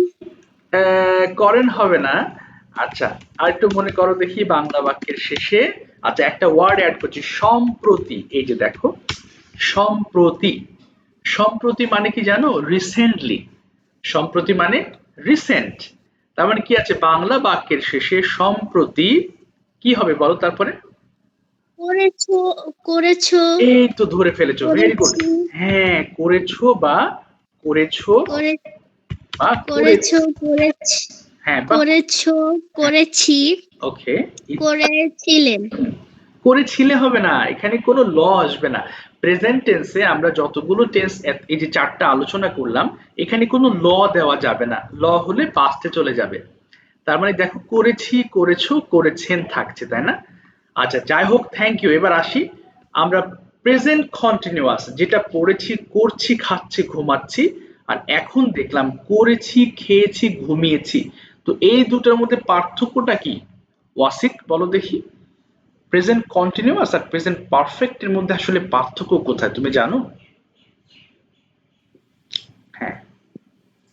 করেন হবে না। আচ্ছা, আর একটু মনে করো দেখি বাংলা বাক্যের শেষে। আচ্ছা, একটা ওয়ার্ড অ্যাড করছি, সম্প্রতি। এই যে দেখো, সম্প্রতি। সম্প্রতি মানে কি জানো? রিসেন্টলি। সম্প্রতি মানে রিসেন্ট। তার মানে কি আছে, বাংলা বাক্যের শেষে সম্প্রতি কি হবে বলো তারপরে? করেছো, করেছো। এই তো ধরে ফেলেছো, ভেরি গুড। হ্যাঁ, করেছো বা করেছো বা করেছো, করেছ। হ্যাঁ, করেছো, করেছি, ওকে, করেছিলেন। করেছিলে হবে না, এখানে কোনো ল আসবে না। প্রেজেন্ট টেন্সে আমরা যতগুলো টেন্স এই যে চারটা আলোচনা করলাম, এখানে কোনো ল দেওয়া যাবে না, ল হলে পাস্টে চলে যাবে। তার মানে দেখো করেছি, করেছো, করেছেন থাকছে, তাই না? আচ্ছা যাই হোক, থ্যাংক ইউ। এবার আসি আমরা প্রেজেন্ট কন্টিনিউয়াস, যেটা পড়েছি, করছি, খাচ্ছি, ঘুমাচ্ছি, আর এখন দেখলাম করেছি, খেয়েছি, ঘুমিয়েছি। তো এই দুটোর মধ্যে পার্থক্যটা কি? ওয়াসিক বলো দেখি, প্রেজেন্ট কন্টিনিউয়াস আর প্রেজেন্ট পারফেক্ট এর মধ্যে আসলে পার্থক্য কোথায়, তুমি জানো? হ্যাঁ,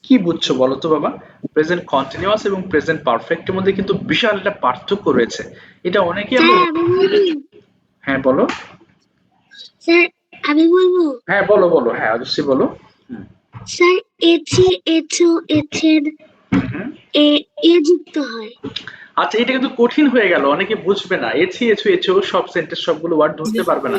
কি বুঝছো বলো তো বাবা? প্রেজেন্ট কন্টিনিউয়াস এবং প্রেজেন্ট পারফেক্ট এর মধ্যে কিন্তু বিশাল একটা পার্থক্য রয়েছে। এটা অনেকেই আমরা, স্যার আমি বলবো, হ্যাঁ বলো, স্যার আমি বলবো, হ্যাঁ বলো বলো, হ্যাঁ অবশ্যই বলো। স্যার এছি, এছো, এছেন, হুম। এ যুক্ত হয়। আচ্ছা এটা কিন্তু কঠিন হয়ে গেল, অনেকে বুঝবে না, এছি, এছো, এছো সব সেন্টেন্স সবগুলো ওয়ার্ড ধরতে পারবে না,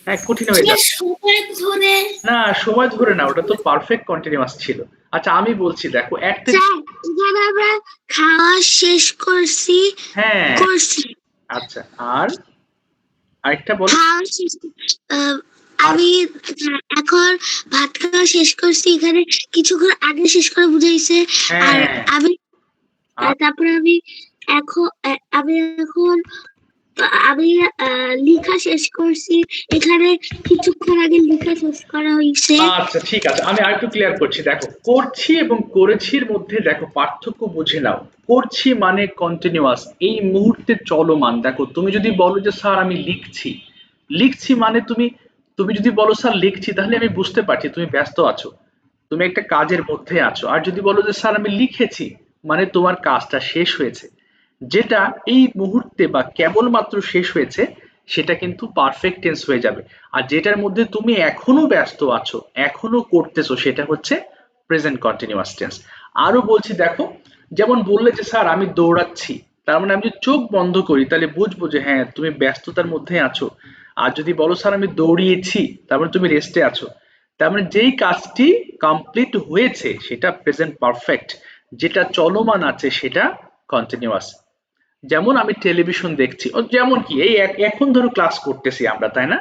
হ্যাঁ কঠিন হয়ে যাবে। সময় ধরে, না সময় ধরে না, ওটা তো পারফেক্ট কন্টিনিউয়াস ছিল। আচ্ছা আমি বলছি দেখো একটা, স্যার এখানে আমরা খাওয়া শেষ করছি, হ্যাঁ করছি, আচ্ছা আর আরেকটা বলো। খাওয়া শেষ, আমি এখন ভাত খাওয়া শেষ করছি, এখানে কিছুক্ষণ আগে শেষ করে বুঝাইছে। আর হ্যাঁ আমি, আর তারপরে আমি এখন আমি লেখা শেষ করছি, এখানে কিছুক্ষণ আগে লেখা শেষ করা হয়েছে। আচ্ছা ঠিক আছে, আমি আরেকটু ক্লিয়ার করছি। দেখো করছি এবং করেছির মধ্যে দেখো পার্থক্য বুঝে নাও। করছি মানে কন্টিনিউয়াস, এই মুহূর্তে চলমান। দেখো তুমি যদি বলো যে স্যার আমি লিখছি, লিখছি মানে তুমি, তুমি যদি বলো স্যার লিখছি, তাহলে আমি বুঝতে পারছি তুমি ব্যস্ত আছো, তুমি একটা কাজের মধ্যে আছো। আর যদি বলো যে স্যার আমি লিখেছি, মানে তোমার কাজটা শেষ হয়েছে। যেটা এই মুহূর্তে বা কেবলমাত্র শেষ হয়েছে, সেটা কিন্তু পারফেক্ট টেন্স হয়ে যাবে। আর যেটার মধ্যে তুমি এখনো ব্যস্ত আছো, এখনো করতেছো, সেটা হচ্ছে প্রেজেন্ট কন্টিনিউয়াস টেন্স। আরো বলছি দেখো, যেমন বললে যে স্যার আমি দৌড়াচ্ছি, তার মানে আমি যদি চোখ বন্ধ করি তাহলে বুঝবো যে হ্যাঁ তুমি ব্যস্ততার মধ্যে আছো। আর যদি বলো স্যার আমি দৌড়িয়েছি, তার মানে তুমি রেস্টে আছো। তার মানে যেই কাজটি কমপ্লিট হয়েছে সেটা প্রেজেন্ট পারফেক্ট, যেটা চলমান আছে সেটা কন্টিনিউয়াস। যেমন আমি টেলিভিশন দেখছি, ও যেমন কি এই এখন ধরো ক্লাস করতেছি আমরা, তাই না?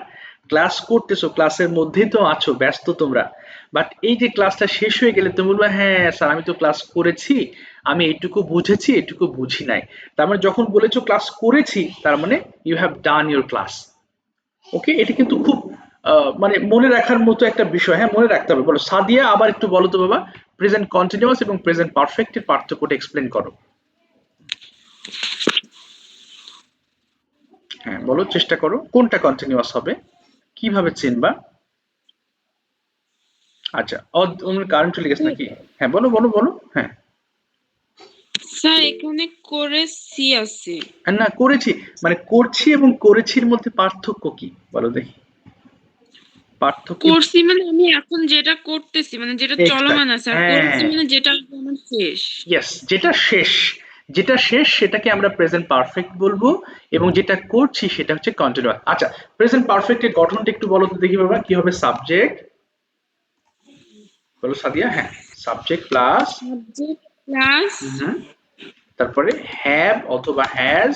ক্লাস করতেছো, ক্লাসের মধ্যেই তো আছো, ব্যস্ত তোমরা। বাট এই যে ক্লাসটা শেষ হয়ে গেলে তুমি বলবে হ্যাঁ স্যার আমি তো ক্লাস করেছি, আমি এইটুকু বুঝেছি, এইটুকু বুঝি নাই। তার মানে যখন বলেছো ক্লাস করেছি, তার মানে you have done your class. Okay, এটা কিন্তু খুব মানে মনে রাখার মতো একটা বিষয়, হ্যাঁ মনে রাখতে হবে। বলো সাদিয়া, আবার একটু বলো তো বাবা, প্রেজেন্ট কন্টিনিউয়াস এবং প্রেজেন্ট পারফেক্টের পার্থক্যটা এক্সপ্লেন করো। হ্যাঁ বলো, চেষ্টা করো, কোনটা কন্টিনিউয়াস হবে, কিভাবে চিনবা? আচ্ছা তোমার কারেন্ট চলে গেছে নাকি? হ্যাঁ বলো বলো বলো, হ্যাঁ। স্যার এখানে করেছি আছে। না করেছি মানে করছি এবং করেছির মধ্যে পার্থক্য কি বলো দেখি, পার্থক্য। করছি মানে আমি এখন যেটা করতেছি, মানে যেটা এক্সাক্ট, চলমান আছে, আর করেছি হ্যাঁ মানে যেটা আমার শেষ। ইয়েস, যেটা শেষ, যেটা শেষ সেটাকে আমরা প্রেজেন্ট পারফেক্ট বলবো, এবং যেটা করছি সেটা হচ্ছে কন্টিনিউয়াস। আচ্ছা প্রেজেন্ট পারফেক্টের গঠনটা একটু বলো তো দেখি বাবা, কি হবে? সাবজেক্ট, বলো সাদিয়া, হ্যাঁ সাবজেক্ট প্লাস, সাবজেক্ট প্লাস তারপরে হ্যাভ অথবা হ্যাজ,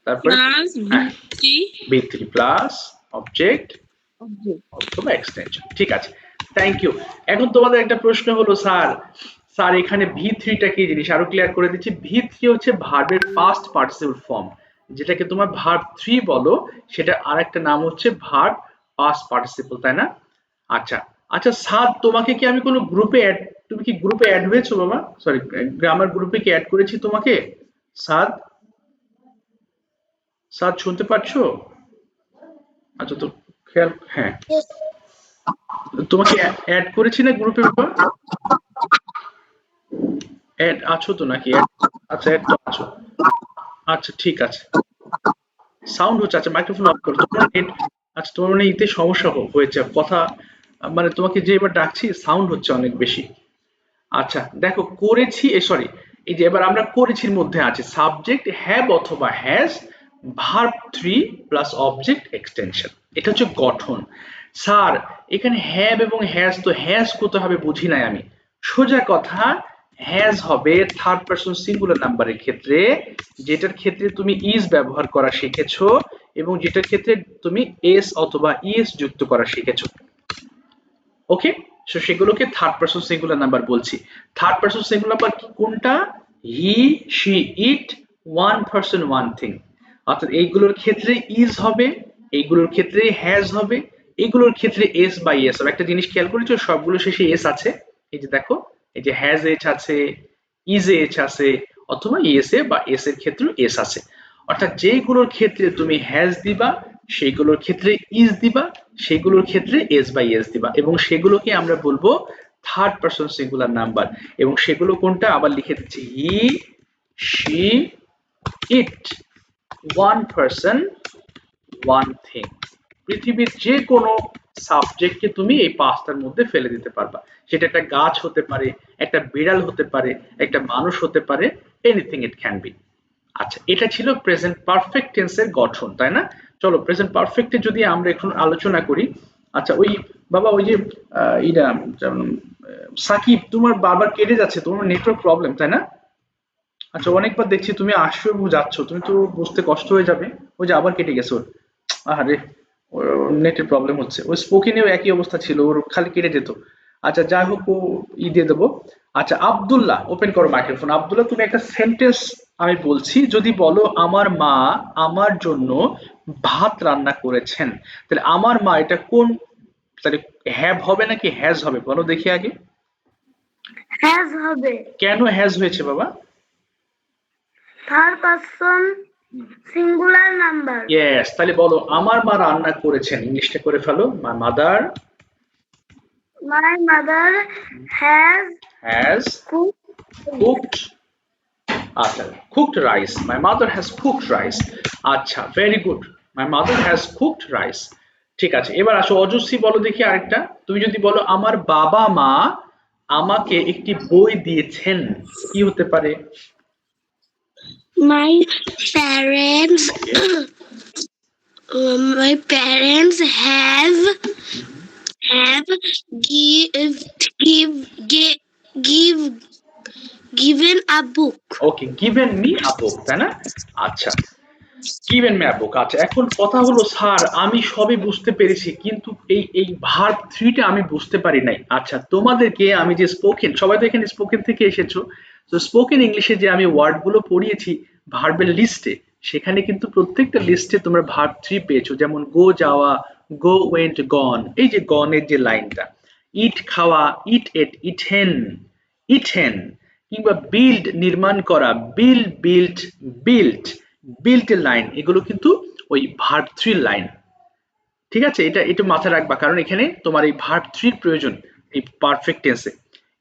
তারপরে প্লাস হ্যাঁ ভিত্তি V3 প্লাস অবজেক্ট অবজেক্ট। অথবা এক্সটেনশন। ঠিক আছে, থ্যাংক ইউ। এখন তোমাদের একটা প্রশ্ন হলো স্যার, স্যার এখানে V3টা কি জিনিস? আরো ক্লিয়ার করে দিচ্ছি। V3 হচ্ছে ভার্বের পাস্ট পার্টিসিপল ফর্ম, যেটাকে তোমার ভার্ব 3 বলো, সেটা আরেকটা নাম হচ্ছে ভার্ব পাস্ট পার্টিসিপল, তাই না? আচ্ছা আচ্ছা সাদ, তোমাকে কি আমি কোনো গ্রুপে অ্যাড, তুমি কি গ্রুপে অ্যাড হয়েছো বাবা? সরি, গ্রামার গ্রুপে কি অ্যাড করেছি তোমাকে? সাদ, সাদ শুনতে পাচ্ছো? আচ্ছা তো খেয়াল, হ্যাঁ তোমাকে অ্যাড করেছি না গ্রুপে বাবা? অ্যাড আছো তো নাকি? আচ্ছা অ্যাড তো আছো, আচ্ছা ঠিক আছে। সাউন্ড হচ্ছে, আচ্ছা মাইক্রোফোন অফ করো তোমার নেট। আচ্ছা তোমার মানে এতে সমস্যা হয়েছে কথা, মানে তোমাকে যে এবার ডাকছি সাউন্ড হচ্ছে অনেক বেশি। আচ্ছা দেখো করেছি, সরি, এই যে এবার আমরা করেছির মধ্যে আছে সাবজেক্ট হ্যাভ অথবা has, verb 3 plus object extension, এটা হচ্ছে গঠন। স্যার এখানে হ্যাভ এবং হ্যাজ, তো হ্যাজ কোথায় হবে বুঝি নাই আমি। সোজা কথা, হ্যাজ হবে থার্ড পারসন সিঙ্গুলার নাম্বারের ক্ষেত্রে, যেটার ক্ষেত্রে তুমি ইজ ব্যবহার করা শিখেছো এবং যেটার ক্ষেত্রে তুমি এস অথবা ইএস যুক্ত করা শিখেছো। ওকে, সো সেগুলোকে থার্ড পারসন সিঙ্গুলার নাম্বার বলছি। থার্ড পারসন সিঙ্গুলার নাম্বার কোনটা? He, she, it, one person, one thing. অর্থাৎ এইগুলোর ক্ষেত্রে ইজ হবে, এইগুলোর ক্ষেত্রে হ্যাজ হবে, এইগুলোর ক্ষেত্রে এস বা ইএস হবে। একটা জিনিস খেয়াল করেছো, সবগুলো শেষে এস আছে। এই যে দেখো, এই যে হ্যাজ এচ আছে, ইজ এচ আছে, অথবা ইএস এ বা এস এর ক্ষেত্রে এস আছে। অর্থাৎ যেগুলোর ক্ষেত্রে তুমি হ্যাজ দিবা, সেগুলোর ক্ষেত্রে ইজ দিবা, সেগুলোর ক্ষেত্রে এস বা ইএস দিবা, এবং সেগুলোকে আমরা বলবো থার্ড পারসন সিঙ্গুলার নাম্বার। এবং সেগুলো কোনটা আবার লিখে দিচ্ছি, he, she, it, one person, one thing. পৃথিবীর যে কোনো সাবজেক্টকে তুমি এই পাঁচটার মধ্যে ফেলে দিতে পারবা। সেটা একটা গাছ হতে পারে, একটা বিড়াল হতে পারে, একটা মানুষ হতে পারে, এনিথিং ইট ক্যান বি। আচ্ছা, এটা ছিল প্রেজেন্ট পারফেক্ট টেন্সের গঠন, তাই না? চলো প্রেজেন্ট পারফেক্টে যদি আমরা এখন আলোচনা করি। আচ্ছা, ওই বাবা ওই যে ইরা সাকিব, তোমার বারবার কেটে যাচ্ছে, তোমার নেটওয়ার্ক প্রবলেম তাই না? আচ্ছা, অনেকবার দেখছি তুমি আসছো এবং যাচ্ছ, তুমি তো বুঝতে কষ্ট হয়ে যাবে। ওই যে আবার কেটে গেছে ওর, আরে ওর নেটের প্রবলেম হচ্ছে। ওই স্পোকেনেও একই অবস্থা ছিল, ওর খালি কেটে যেত। আচ্ছা যাই হোক, ও দিয়ে দেবো। আচ্ছা আব্দুল্লাহ, ওপেন করো মাইক্রোফোন। আব্দুল্লাহ, তুমি একটা সেন্টেন্স আমি বলছি, যদি বলো আমার মা আমার জন্য ভাত রান্না করেছেন, তাহলে আমার মা এটা কোন, তাহলে হ্যাভ হবে নাকি হ্যাজ হবে বলো দেখি আগে। হ্যাজ হবে। কেন হ্যাজ হয়েছে বাবা? Third person singular number. Yes, তাহলে বলো আমার মা রান্না করেছেন, ইংলিশটা করে ফেলো। My mother, my mother has has cooked, আচ্ছা cooked rice, my mother has cooked rice. আচ্ছা very good, my mother has cooked rice. ঠিক আছে, এবার আসো অজস্রী, বলো দেখি আরেকটা। তুমি যদি বলো আমার বাবা মা আমাকে একটি বই দিয়েছেন, কি হতে পারে? My parents my parents have give given a book. Okay, given me a book, তাই না? আচ্ছা, গিভেন মি আ বুক। আচ্ছা, এখন কথা হলো স্যার আমি সবই বুঝতে পেরেছি, কিন্তু এই ভার্ব থ্রিটা আমি বুঝতে পারি নাই। আচ্ছা, তোমাদেরকে আমি যে স্পোকেন, সবাই তো এখানে স্পোকেন থেকে এসেছো, তো স্পোকেন ইংলিশে যে আমি ওয়ার্ডগুলো পড়িয়েছি ভার্বের লিস্টে, সেখানে কিন্তু প্রত্যেকটা লিস্টে তোমরা ভার্ব থ্রি পেয়েছো। যেমন গো যাওয়া, গো ওয়েন্ট গন, এই যে গনের যে লাইনটা, ইট খাওয়া, ইট এট, ইটেন, ইটেন, কিংবা বিল্ড নির্মাণ করা, বিল্ট এর লাইন, এগুলো কিন্তু ওই ভার্ব থ্রির লাইন। ঠিক আছে, এটা একটু মাথায় রাখবা, কারণ এখানে তোমার এই ভার্ব থ্রির প্রয়োজন এই পারফেক্ট টেন্সে।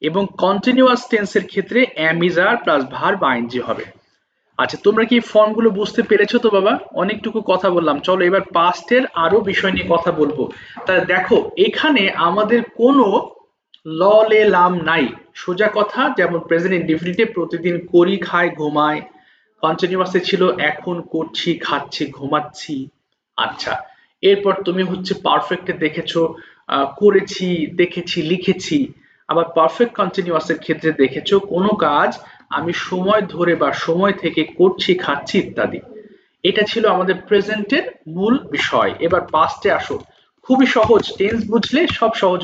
এবং কন্টিনিউয়াস টেন্সের ক্ষেত্রে am is are plus verb ING হবে। আচ্ছা, তোমরা কি ফর্মগুলো বুঝতে পেরেছো তো বাবা? অনেকটুকু কথা বললাম, চলো এবার পাস্টের আরো বিষয় নিয়ে কথা বলবো। তাহলে দেখো এখানে আমাদের কোনো ল লে লাম নাই, সোজা কথা। যেমন প্রেজেন্ট ইনডিফিনিটে প্রতিদিন করি, খাই, ঘুমায়। কন্টিনিউয়াসে ছিল এখন করছি, খাচ্ছি, ঘুমাচ্ছি। আচ্ছা, এরপর তুমি হচ্ছে পারফেক্টে দেখেছো করেছি, দেখেছি, লিখেছি। আবার পারফেক্ট কন্টিনিউয়াসের ক্ষেত্রে দেখেছো কোনো কাজ আমি সময় ধরে বা সময় থেকে করছি, খাচ্ছি ইত্যাদি। এটা ছিল আমাদের প্রেজেন্টের মূল বিষয়। এবার পাস্টে আসো, খুবই সহজ, টেন্স বুঝলে সব সহজ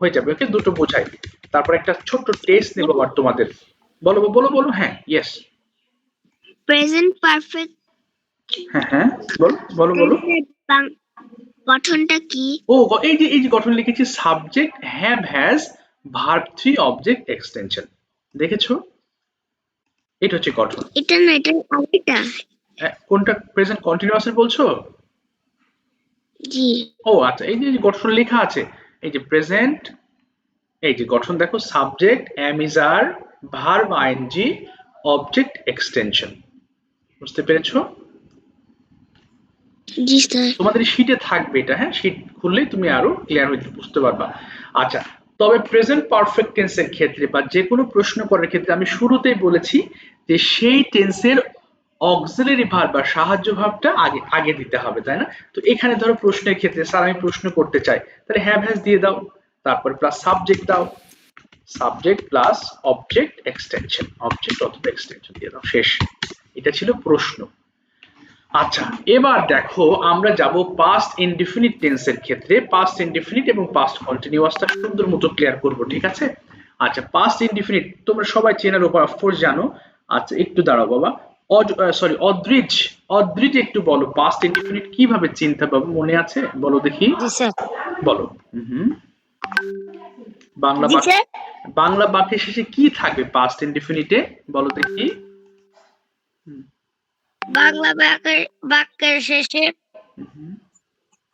হয়ে যাবে। ওকে, দুটো বোঝাই। তারপর একটা ছোট্ট টেস্ট নেবো আবার তোমাদের। বলো বলো বলো, হ্যাঁ ইয়েস, প্রেজেন্ট পারফেক্ট হ্যাঁ হ্যাঁ বলো বলো বলো। গঠনটা কি? ও এই যে গঠন লিখেছি, subject have has verb three object extension. দেখেছো, এটা হচ্ছে গঠন। এটা না, এটা আরেকটা। কোনটা? প্রেজেন্ট কন্টিনিউয়াস বলছো? জি। ও আচ্ছা, এই যে গঠন লেখা আছে, এই যে প্রেজেন্ট, এই যে গঠন দেখো, subject am is are, verb ING, object extension. বুঝতে পেরেছো? জি স্যার। তোমাদের শীটে থাকবে এটা, হ্যাঁ শীট খুললেই তুমি আরো ক্লিয়ার হইতে বুঝতে পারবা। আচ্ছা, তবে প্রেজেন্ট পারফেক্ট টেন্সের ক্ষেত্রে বা যে কোনো প্রশ্ন করার ক্ষেত্রে আমি শুরুতেই বলেছি যে সেই টেন্সের অক্সিলারি ভার্ব বা সাহায্য ভাবটা আগে আগে দিতে হবে, তাই না? তো এখানে ধরো প্রশ্নের ক্ষেত্রে স্যার আমি প্রশ্ন করতে চাই, তাহলে হ্যাভ হ্যাজ দিয়ে দাও, তারপর প্লাস সাবজেক্ট দাও, subject plus object extension, object অথবা এক্সটেনশন দিয়ে দাও, শেষ। এটা ছিল প্রশ্ন। আচ্ছা, এবার দেখো আমরা যাব পাস্ট ইনডিফিনিট টেন্সের ক্ষেত্রে। পাস্ট ইনডিফিনিট এবং পাস্ট কন্টিনিউয়াসটা সুন্দর মতো ক্লিয়ার করব, ঠিক আছে? আচ্ছা, পাস্ট ইনডিফিনিট তোমরা সবাই চেনার উপর অফকোর্স জানো। আচ্ছা একটু দাঁড়াও বাবা, সরি অদ্রিজ, অদ্রিজ একটু বলো পাস্ট ইনডিফিনিট কিভাবে চিনতে পারবো, মনে আছে? বলো দেখি, জি স্যার। বলো। বাংলা জি বাক্য, স্যার। বাংলা বাক্যের শেষে কি থাকবে পাস্ট ইনডিফিনিটে, বলো দেখি। বাংলা বাক্যের শেষে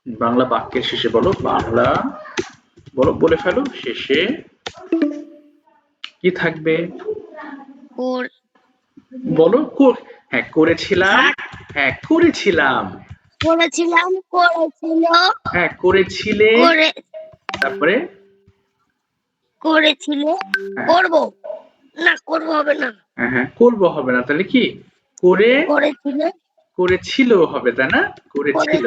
বাংলা বাক্যের শেষে বলো, বাংলা বলো, বলে ফেলো, শেষে কি থাকবে বলো। হ্যাঁ করেছিলাম, হ্যাঁ করেছিলাম, করেছিলাম, করেছিল, হ্যাঁ করেছিলে, তারপরে করেছিলে, করব না, করব হবে না, হ্যাঁ হ্যাঁ করবো হবে না, তাহলে কি করে, করেছিলে, করেছিল হবে, তাই না? করেছিল।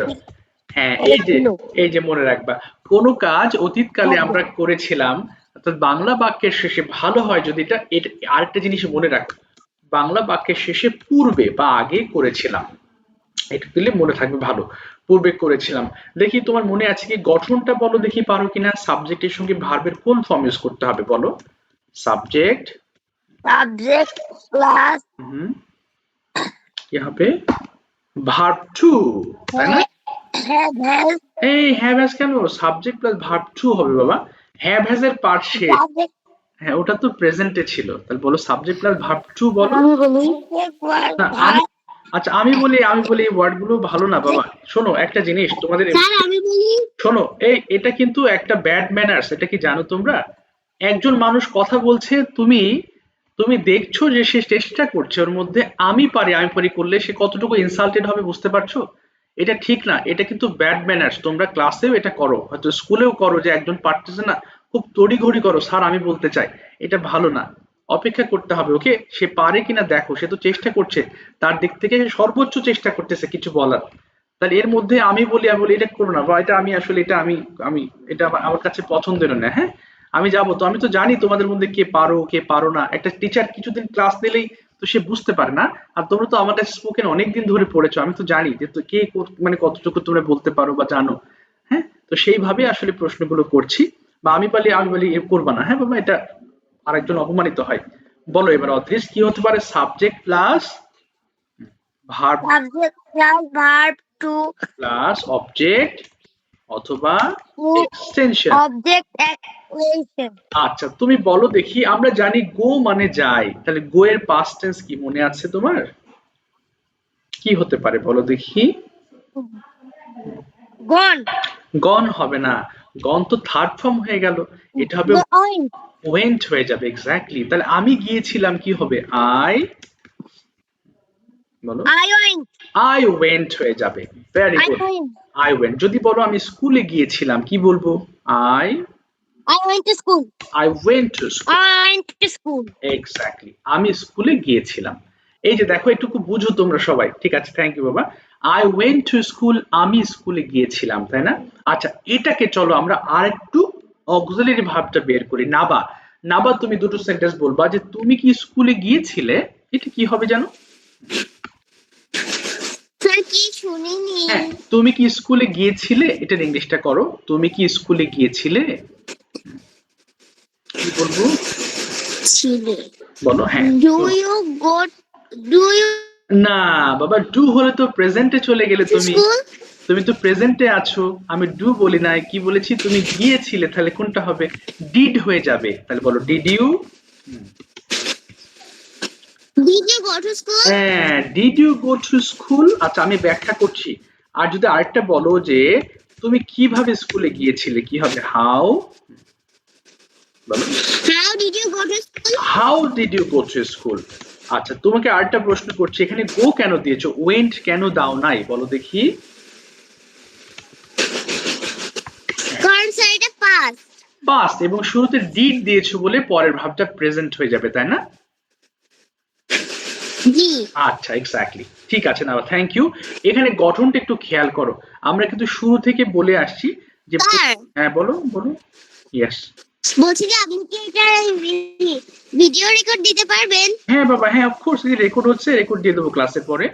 হ্যাঁ করেছিল। এই যে মনে রাখবা, কোন কাজ অতীতকালে আমরা করেছিলাম, অর্থাৎ বাংলা বাক্যের শেষে ভালো হয় যদি এটা, আরেকটা জিনিস মনে রাখো, বাংলা বাক্যের শেষে পূর্বে বা আগে করেছিলাম, এটা দিলে মনে থাকবে ভালো, পূর্বে করেছিলাম। দেখি তোমার মনে আছে কি, গঠনটা বলো দেখি পারো কিনা, সাবজেক্টের সঙ্গে ভার্বের কোন ফর্ম ইউজ করতে হবে বলো। সাবজেক্ট প্লাস কি হবে, ভার্ব টু, তাই না? এই হ্যাভ হ্যাজ কেন, সাবজেক্ট প্লাস ভার্ব টু হবে বাবা, হ্যাভ হ্যাজ এর পার্ট শেষ, হ্যাঁ ওটা তো প্রেজেন্টে ছিল, তাহলে বলো সাবজেক্ট প্লাস ভার্ব টু বলো। না আমি, আচ্ছা আমি বলি এই ওয়ার্ড গুলো ভালো না বাবা। শোনো একটা জিনিস তোমাদের, শোনো এটা কিন্তু একটা ব্যাড ম্যানার্স, এটা কি জানো তোমরা? একজন মানুষ কথা বলছে, তুমি তুমি দেখছো যে সে চেষ্টা করছে, ওর মধ্যে আমি পারি করলে সে কতটুকু ইনসাল্টেড হবে বুঝতে পারছো? এটা ঠিক না, এটা কিন্তু ব্যাড ম্যানার্স। তোমরা ক্লাসেও এটা করো, হয়তো স্কুলেও করো, যে একজন পারতেছে না খুব তড়িঘড়ি করো, স্যার আমি বলতে চাই, এটা ভালো না। অপেক্ষা করতে হবে, ওকে? সে পারে কিনা দেখো, সে তো চেষ্টা করছে, তার দিক থেকে সে সর্বোচ্চ চেষ্টা করতেছে কিছু বলার। তাহলে এর মধ্যে আমি বলি এটা করো না, বা এটা আমি আসলে এটা আমি আমি এটা আমার কাছে পছন্দের না। হ্যাঁ আমি যাবো তো, আমি তো জানি তোমাদের মধ্যে কে পারো না। একটা টিচার কিছুদিন ক্লাস নিলেই তো সে বুঝতে পারে না। আর তোমরা তো আমার কাছে স্পোকেন অনেকদিন ধরে পড়েছো, আমি তো জানি যে তো কে মানে কতটুকু তোমরা বলতে পারো বা জানো। হ্যাঁ তো সেইভাবে আসলে প্রশ্নগুলো করছি, বা আমি বলি এ করবা না, হ্যাঁ বাবা, এটা আরেকজন অপমানিত হয়। বলো এবার অদৃশ কি হতে পারে, subject plus verb two plus object অথবা এক্সটেনশন। আচ্ছা তুমি বলো দেখি, আমরা জানি গো মানে যায়, তাহলে গো এর পাস্ট টেন্স কি মনে আছে তোমার? কি হতে পারে বলো দেখি। গন হবে না, গন তো থার্ড ফর্ম হয়ে গেল, এটা হবে ওয়েন্ট হয়ে যাবে। এক্স্যাক্টলি, তাহলে আমি গিয়েছিলাম কি হবে, বলো আই ওয়েন্ট হয়ে যাবে। Very good, I went. যদি বলো আমি স্কুলে গিয়েছিলাম কি বলবো, I went to school. Exactly, আমি স্কুলে গিয়েছিলাম। এই যে দেখো একটু বুঝো তোমরা সবাই, ঠিক আছে? থ্যাংক ইউ বাবা। আই ওয়েন্ট টু স্কুল, আমি স্কুলে গিয়েছিলাম, তাই না? আচ্ছা এটাকে চলো আমরা আর একটু অক্সিলারি ভার্বটা বের করি। নাবা, নাবা তুমি দুটো সেন্টেন্স বলবা যে তুমি কি স্কুলে গিয়েছিলে, এটা কি হবে জানো? হ্যাঁ তুমি কি স্কুলে গিয়েছিলে, এটার ইংলিশটা করো, তুমি কি স্কুলে গিয়েছিলে, কি বলবো বলো। হ্যাঁ না বাবা, ডু হলে তো প্রেজেন্টে চলে গেলে, তুমি তো প্রেজেন্টে আছো, আমি ডু বলি নাই, কি বলেছি, তুমি গিয়েছিলে, তাহলে কোনটা হবে, ডিড হয়ে যাবে। তাহলে বলো ডিড ইউ হ্যাঁ did you go to school. আচ্ছা আমি ব্যাখ্যা করছি। আর যদি আরেকটা বলো যে তুমি কিভাবে স্কুলে গিয়েছিলে, কি হবে, হাউ, বলো how did you go to school. আচ্ছা তোমাকে আরেকটা প্রশ্ন করছি, এখানে গো কেন দিয়েছো, ওয়েন্ট কেন দাও নাই, বলো দেখি। পাস্ট এবং শুরুতে ডিড দিয়েছো বলে পরের ভাবটা প্রেজেন্ট হয়ে যাবে, তাই না? আচ্ছা এক্স্যাক্টলি, ঠিক আছে না, থ্যাংক ইউ। এখানে গঠনটা একটু খেয়াল করো, আমরা কিন্তু শুরু থেকে বলে আসছি যে হ্যাঁ বলো বলো। ইয়েস বলছি যে আপনি কি এটা ভিডিও রেকর্ড দিতে পারবেন? হ্যাঁ বাবা, হ্যাঁ অফকোর্স, এই রেকর্ড হচ্ছে, রেকর্ড দিয়ে দেবো ক্লাসের পরে,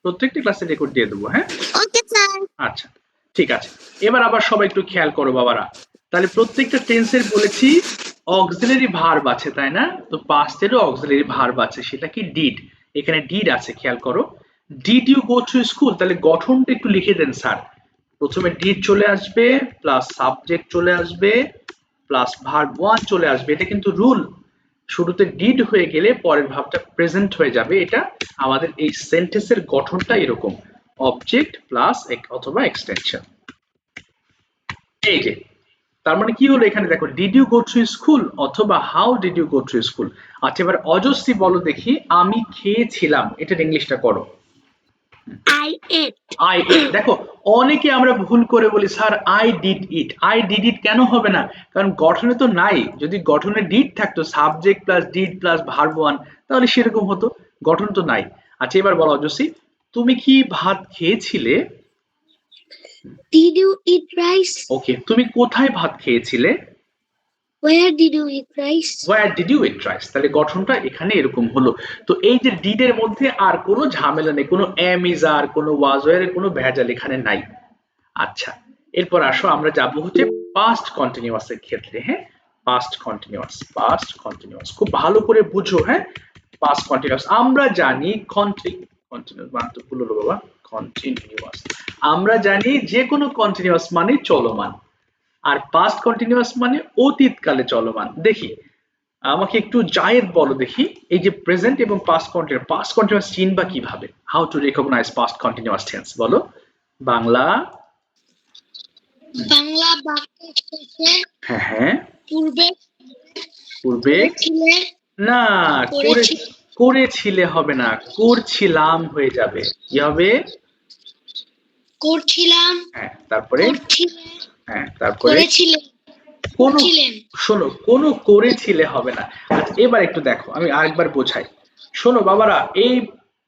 প্রত্যেকটা ক্লাসে রেকর্ড দিয়ে দেবো। হ্যাঁ ওকে স্যার। আচ্ছা ঠিক আছে। এবার আবার সবাই একটু খেয়াল করো বাবারা, তাহলে প্রত্যেকটা টেন্সের বলেছি অক্সিলারি ভার্ব আছে, তাই না? তো পাস্টেরও অক্সিলারি ভার্ব আছে, সেটা কি ডিড। এখানে ডিড আছে, খেয়াল করো। Did you go to school, তাহলে গঠনটা একটু লিখে দেন স্যার। প্রথমে ডিড চলে আসবে, প্লাস সাবজেক্ট চলে আসবে, প্লাস ভার্ব ওয়ান চলে আসবে। এটা কিন্তু রুল, শুরুতে ডিড হয়ে গেলে পরের ভাবটা প্রেজেন্ট হয়ে যাবে। এটা আমাদের এই সেন্টেন্সের গঠনটা এরকম, অবজেক্ট প্লাস অথবা এক্সটেনশন। এই যে, তার মানে কি হলো এখানে দেখো, did you go to school অথবা how did you go to school. আচ্ছা এবার অজস্রী বলো দেখি, আমি খেয়েছিলাম, এটার ইংলিশটা করো। I ate. I eat. দেখো অনেকে আমরা ভুল করে বলি sir I did it. I did it কেন হবে না? কারণ গঠনে তো নাই। যদি গঠনে ডিড থাকতো, subject plus did plus verb one, তাহলে সেরকম হতো। গঠন তো নাই। আচ্ছা এবার বলো অজস্রী, তুমি কি ভাত খেয়েছিলে? Did you eat rice? ওকে, তুমি কোথায় ভাত খেয়েছিলে? Where did you eat rice? Where did you eat rice? তাহলে গঠনটা এখানে এরকম হলো। তো এই যে ডিড এর মধ্যে আর কোনো ঝামেলা নেই, কোনো এম ইজ আর, কোনো ওয়াজ ওয়ার এর কোনো ভেজাল এখানে নাই। আচ্ছা এরপর আসো আমরা যাব হচ্ছে পাস্ট কন্টিনিউয়াস এর ক্ষেত্রে। হ্যাঁ পাস্ট কন্টিনিউয়াস, পাস্ট কন্টিনিউয়াস খুব ভালো করে বুঝো। হ্যাঁ পাস্ট কন্টিনিউয়াস আমরা জানি কন্টিনিউয়াস বানাতে ভুল হলো বাবা, কন্টিনিউয়াস আমরা জানি যে কোনো কন্টিনিউয়াস মানে চলমান, আর পাস্ট কন্টিনিউয়াস মানে অতীতকালে চলমান। দেখি আমাকে একটু জায়েদ বলো দেখি, এই যে প্রেজেন্ট এবং পাস্ট কন্টিনিউয়াস চিনবা কিভাবে? How to recognise past continuous tense বলো। বাংলা বাংলা বাক্যের শেষে হ্যাঁ হ্যাঁ পূর্বে পূর্বে ছিলে, না, করে করেছি, করেছিলে হবে না, করছিলাম হয়ে যাবে। কি হবে? করছিলাম, হ্যাঁ তারপরে করছিলে, হ্যাঁ তারপরে করেছিলেন, কোনো, করছিলেন। শোনো কোনো করেছিলে হবে না। আচ্ছা এবার একটু দেখো, আমি আরেকবার বোঝাই। শোনো বাবারা, এই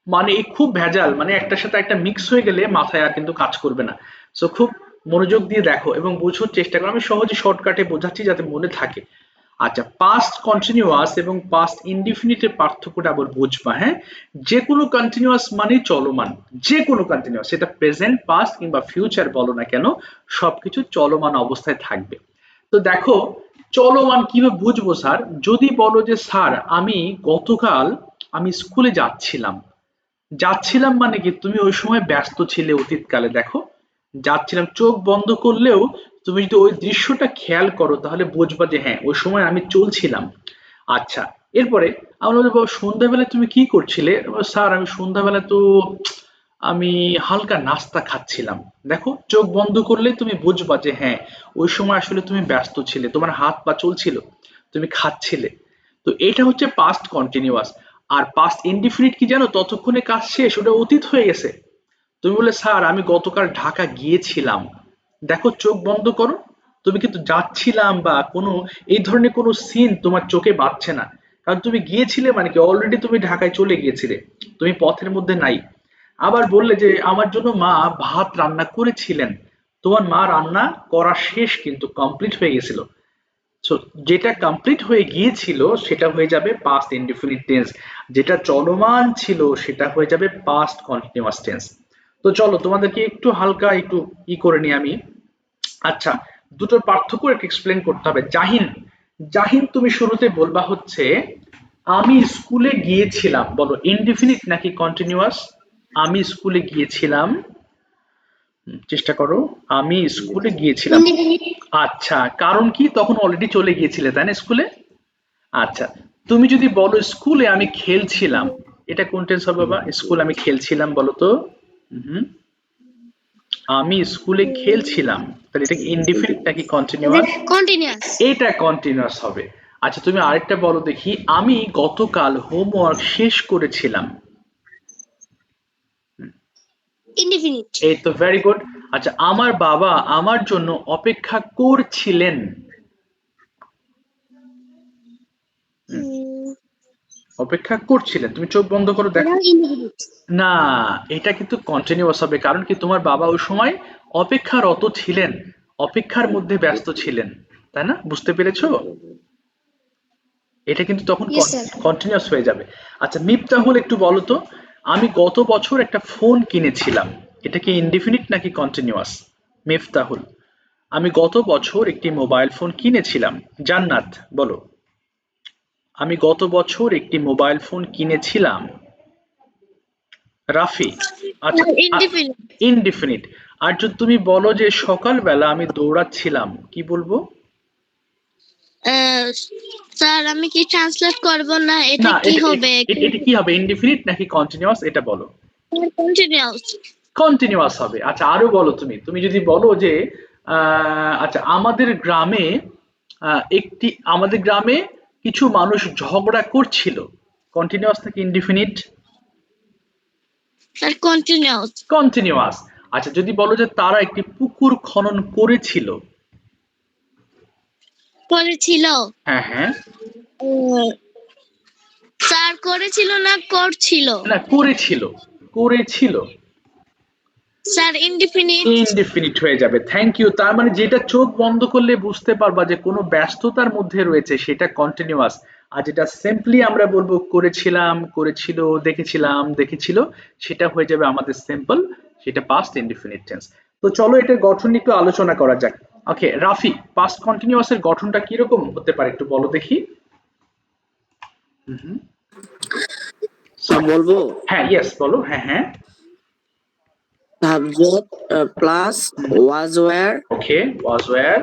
মানে এই খুব ভেজাল, মানে একটার সাথে একটা মিক্স হয়ে গেলে মাথায় আর কিন্তু কাজ করবে না। সো খুব মনোযোগ দিয়ে দেখো এবং বোঝার চেষ্টা করো। আমি সহজে শর্টকাটে বোঝাচ্ছি যাতে মনে থাকে। আচ্ছা পাস্ট কন্টিনিউয়াস এবং পাস্ট ইনডিফিনিটের পার্থক্যটা আবার বুঝবা। হ্যাঁ যে কোনো কন্টিনিউয়াস মানে চলমান, যে কোনো কন্টিনিউয়াস, সেটা প্রেজেন্ট পাস্ট কিংবা ফিউচার বলো না কেন, সবকিছু চলমান অবস্থায় থাকবে। তো দেখো চলমান কিভাবে বুঝবো স্যার? যদি বলো যে স্যার আমি গতকাল আমি স্কুলে যাচ্ছিলাম, যাচ্ছিলাম মানে কি তুমি ওই সময় ব্যস্ত ছিলে অতীতকালে। দেখো যাচ্ছিলাম, চোখ বন্ধ করলেও তুমি যদি ওই দৃশ্যটা খেয়াল করো তাহলে বুঝবা যে হ্যাঁ ওই সময় আমি চলছিলাম। আচ্ছা এরপরে আমরা বলবো সন্ধ্যাবেলায় তুমি কি করছিলে? স্যার আমি সন্ধ্যাবেলা তো আমি হালকা নাস্তা খাচ্ছিলাম। দেখো চোখ বন্ধ করলে তুমি বুঝবা যে হ্যাঁ ওই সময় আসলে তুমি ব্যস্ত ছিলে, তোমার হাত পা চলছিল, তুমি খাচ্ছিলে। তো এটা হচ্ছে পাস্ট কন্টিনিউয়াস। আর পাস্ট ইনডিফিনিট কি জানো? ততক্ষণে কাজ শেষ, ওটা অতীত হয়ে গেছে। তুমি বলে স্যার আমি গতকাল ঢাকা গিয়েছিলাম, দেখো চোখ বন্ধ করো, তুমি কিন্তু যাচ্ছিলাম বা কোনো এই ধরনের কোনো সিন তোমার চোখে বাজছে না, কারণ তুমি গিয়েছিলে মানে কি অলরেডি তুমি ঢাকায় চলে গিয়েছিলে, তুমি পথের মধ্যে নাই। আবার বললে যে আমার জন্য মা ভাত রান্না করেছিলেন, তোমার মা রান্না করা শেষ, কিন্তু কমপ্লিট হয়ে গেছিল। সো যেটা কমপ্লিট হয়ে গিয়েছিল সেটা হয়ে যাবে পাস্ট ইনডিফিনিট টেন্স, যেটা চলমান ছিল সেটা হয়ে যাবে পাস্ট কন্টিনিউয়াস টেন্স। তো চলো তোমাদেরকে একটু হালকা একটু করে নিই আমি। আচ্ছা দুটোর পার্থক্য একটু এক্সপ্লেন করতে হবে। জাহিন, জাহিন তুমি শুরুতে বলবা হচ্ছে আমি স্কুলে গিয়েছিলাম, বলো ইনডিফিনিট নাকি কন্টিনিউয়াস? আমি স্কুলে গিয়েছিলাম, চেষ্টা করো। আমি স্কুলে গিয়েছিলাম। আচ্ছা কারণ কি? তখন অলরেডি চলে গিয়েছিলে তাই না স্কুলে। আচ্ছা তুমি যদি বলো স্কুলে আমি খেলছিলাম, এটা কোন টেন্স হবে বাবা? স্কুল আমি খেলছিলাম বলো তো। হুম, আমি স্কুলে খেলছিলাম, তাহলে এটা কি ইনডিফিনিট নাকি কন্টিনিউয়াস? কন্টিনিউয়াস। এটা কন্টিনিউয়াস হবে। আচ্ছা তুমি আরেকটা বলো দেখি, আমি গতকাল হোমওয়ার্ক শেষ করেছিলাম। ইনডিফিনিট। এই তো ভেরি গুড। আচ্ছা আমার বাবা আমার জন্য অপেক্ষা করছিলেন। অপেক্ষা করছিলেন, তুমি চোখ বন্ধ করো দেখো। ইনডিফিনিট। না, এটা কিন্তু কন্টিনিউয়াস হবে, কারণ কি তোমার বাবা ওই সময় অপেক্ষারত ছিলেন, অপেক্ষার মধ্যে ব্যস্ত ছিলেন, তাই না? বুঝতে পেরেছো? এটা কিন্তু তখন Yes, sir. কন্টিনিউয়াস হয়ে যাবে। আচ্ছা মিফতাহুল একটু বলো তো, আমি গত বছর একটা ফোন কিনেছিলাম, এটা কি ইনডিফিনিট নাকি কন্টিনিউয়াস? মিফতাহুল, আমি গত বছর একটি মোবাইল ফোন কিনেছিলাম। জান্নাত বলো, আমি গত বছর একটি মোবাইল ফোন কিনেছিলাম। রাফি, আচ্ছা Indefinite. ইনডিফিনিট। আর যদি তুমি বলো যে সকালবেলা আমি দৌড়াচ্ছিলাম, কি বলবো? স্যার আমি কি ট্রান্সলেট করব না এটা না, কি হবে? এটা কি হবে, ইনডিফিনিট নাকি কন্টিনিউয়াস, এটা বলো। কন্টিনিউয়াস। কন্টিনিউয়াস হবে। আচ্ছা আরো বলো, তুমি যদি বলো যে আচ্ছা আমাদের গ্রামে কিছু মানুষ ঝগড়া করছিল, কন্টিনিউয়াস নাকি ইনডিফিনিট? Sir continuous. কন্টিনিউয়াস। আচ্ছা যদি বলো যে তারা একটি পুকুর খনন করেছিল। করেছিল। হ্যাঁ হ্যাঁ। স্যার করেছিল না করছিল? না, করেছিল। করেছিল। Sir indefinite. ইনডিফিনিট হয়ে যাবে। Thank you. তার মানে যেটা চোখ বন্ধ করলে বুঝতে পারবা যে কোনো ব্যস্ততার মধ্যে রয়েছে সেটা কন্টিনিউয়াস। আর যেটা সিম্পলি আমরা বলবো করেছিলাম, করেছিল, দেখেছিলাম, দেখেছিল, সেটা হয়ে যাবে আমাদের সিম্পল, সেটা পাস্ট ইনডিফিনিট টেন্স। তো চলো এটার গঠন নিয়ে একটু আলোচনা করা যাক। ওকে রাফি, পাস্ট কন্টিনিউয়াস এর গঠনটা কিরকম হতে পারে একটু বলো দেখি। বলবো হ্যাঁ ইয়েস বলো, হ্যাঁ হ্যাঁ। Subject plus was were okay, was were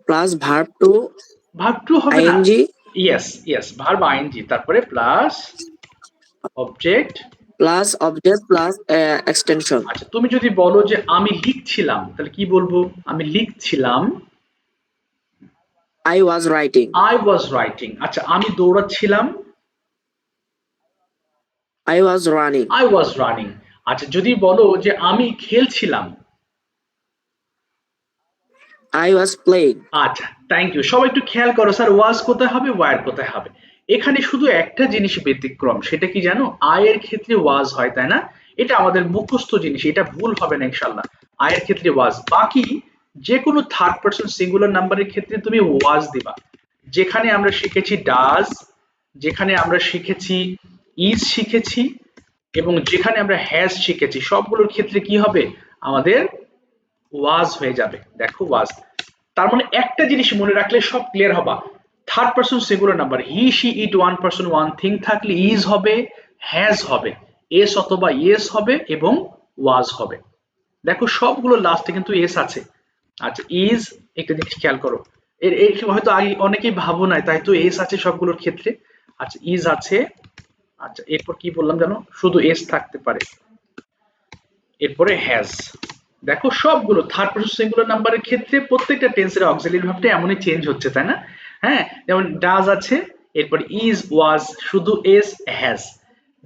plus verb two verb two হবে না। ING yes yes, verb ING, তারপরে plus object plus object plus extension. আচ্ছা তুমি যদি বলো যে আমি লিখছিলাম, তাহলে কি বলবো? আমি লিখছিলাম। I was writing. I was writing. আচ্ছা আমি দৌড়াচ্ছিলাম। I was running. I was running. আচ্ছা যদি বলো যে আমি খেলছিলাম। I was playing. আচ্ছা থ্যাংক ইউ। সবাই একটু খেয়াল করো স্যার, ওয়াজ কোথায় হবে, ওয়ার কোথায় হবে। এখানে শুধু একটা জিনিস ব্যতিক্রম, সেটা কি জানো? আয়ের ক্ষেত্রে ওয়াজ হয়, তাই না? এটা আমাদের মুখস্থ জিনিস, এটা ভুল হবে না ইনশাল্লাহ। আয়ের ক্ষেত্রে ওয়াজ, বাকি যে কোনো থার্ড পারসন সিঙ্গুলার নাম্বারের ক্ষেত্রে তুমি ওয়াজ দিবা। যেখানে আমরা শিখেছি ডাজ, যেখানে আমরা শিখেছি ইজ শিখেছি, এবং যেখানে আমরা হ্যাজ শিখেছি, সবগুলোর ক্ষেত্রে কি হবে? আমাদের ওয়াজ হয়ে যাবে। দেখো ওয়াজ, তার মানে একটা জিনিস মনে রাখলে সব ক্লিয়ার হবা। Third person singular number, he she it one person one thing থাকলে ইজ হবে, হ্যাজ হবে, এস অথবা ইয়েস হবে, এবং ওয়াজ হবে। দেখো সবগুলো লাস্টে কিন্তু এস আছে। আচ্ছা ইজ, একটা জিনিস খেয়াল করো, এর হয়তো আগে অনেকেই ভাবো নাই, তাই তো এস আছে সবগুলোর ক্ষেত্রে। আচ্ছা ইজ আছে। আচ্ছা এরপর কি বললাম জানো? শুধু এস থাকতে পারে, এরপরে হ্যাজ। দেখো সবগুলো থার্ড পারসন সিঙ্গুলার নাম্বারের ক্ষেত্রে প্রত্যেকটা টেন্সের অক্সিলারি ভার্বটা এমনই চেঞ্জ হচ্ছে, তাই না? হ্যাঁ, যেমন ডাজ আছে, এরপর ইজ, ওয়াজ, শুধু এস, হ্যাজ।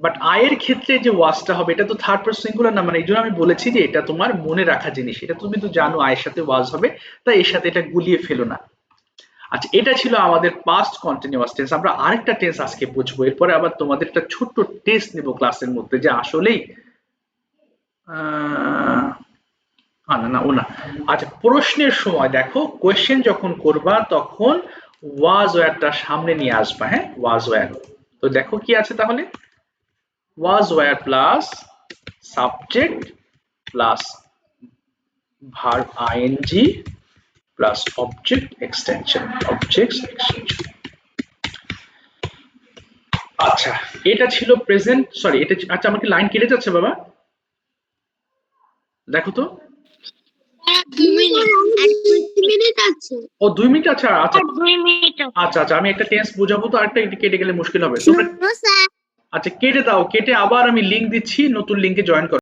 বাট আয়ের ক্ষেত্রে যে ওয়াজটা হবে, এটা তো থার্ড পারসন সিঙ্গুলার নাম্বার, এই জন্য আমি বলেছি যে এটা তোমার মনে রাখা জিনিস, এটা তুমি তো জানো আয়ের সাথে ওয়াজ হবে, তাই এর সাথে এটা গুলিয়ে ফেলো না। আচ্ছা এটা ছিল আমাদের পাস্ট কন্টিনিউয়াস টেন্স। আমরা আরেকটা টেন্স আজকে বুঝবো, এরপরে আবার তোমাদের একটা ছোট্ট টেস্ট নেব ক্লাসের মধ্যে, যে আসলেই না না ও না। আচ্ছা প্রশ্নের সময় দেখো, কোয়েশ্চেন যখন করবা তখন ওয়াজ ওয়্যারটা সামনে নিয়ে আসবা। হ্যাঁ, ওয়াজ ওয়্যার। তো দেখো কি আছে তাহলে, was were plus subject plus verb ING plus object extension, আচ্ছা এটা ছিল প্রেজেন্ট, সরি এটা, আচ্ছা আমাকে লাইন কেটে যাচ্ছে বাবা, দেখো তো। 2 মিনিট। আর 2 মিনিট আছে। ও 2 মিনিট আছে। আচ্ছা আর 2 মিনিট আছে। আচ্ছা আচ্ছা, আমি একটা টেন্স বুঝাবো, তো আরেকটা কেটে গেলে মুশকিল হবে তোমরা। স্যার আচ্ছা কেটে দাও, কেটে আবার আমি লিংক দিচ্ছি, নতুন লিংকে জয়েন করো।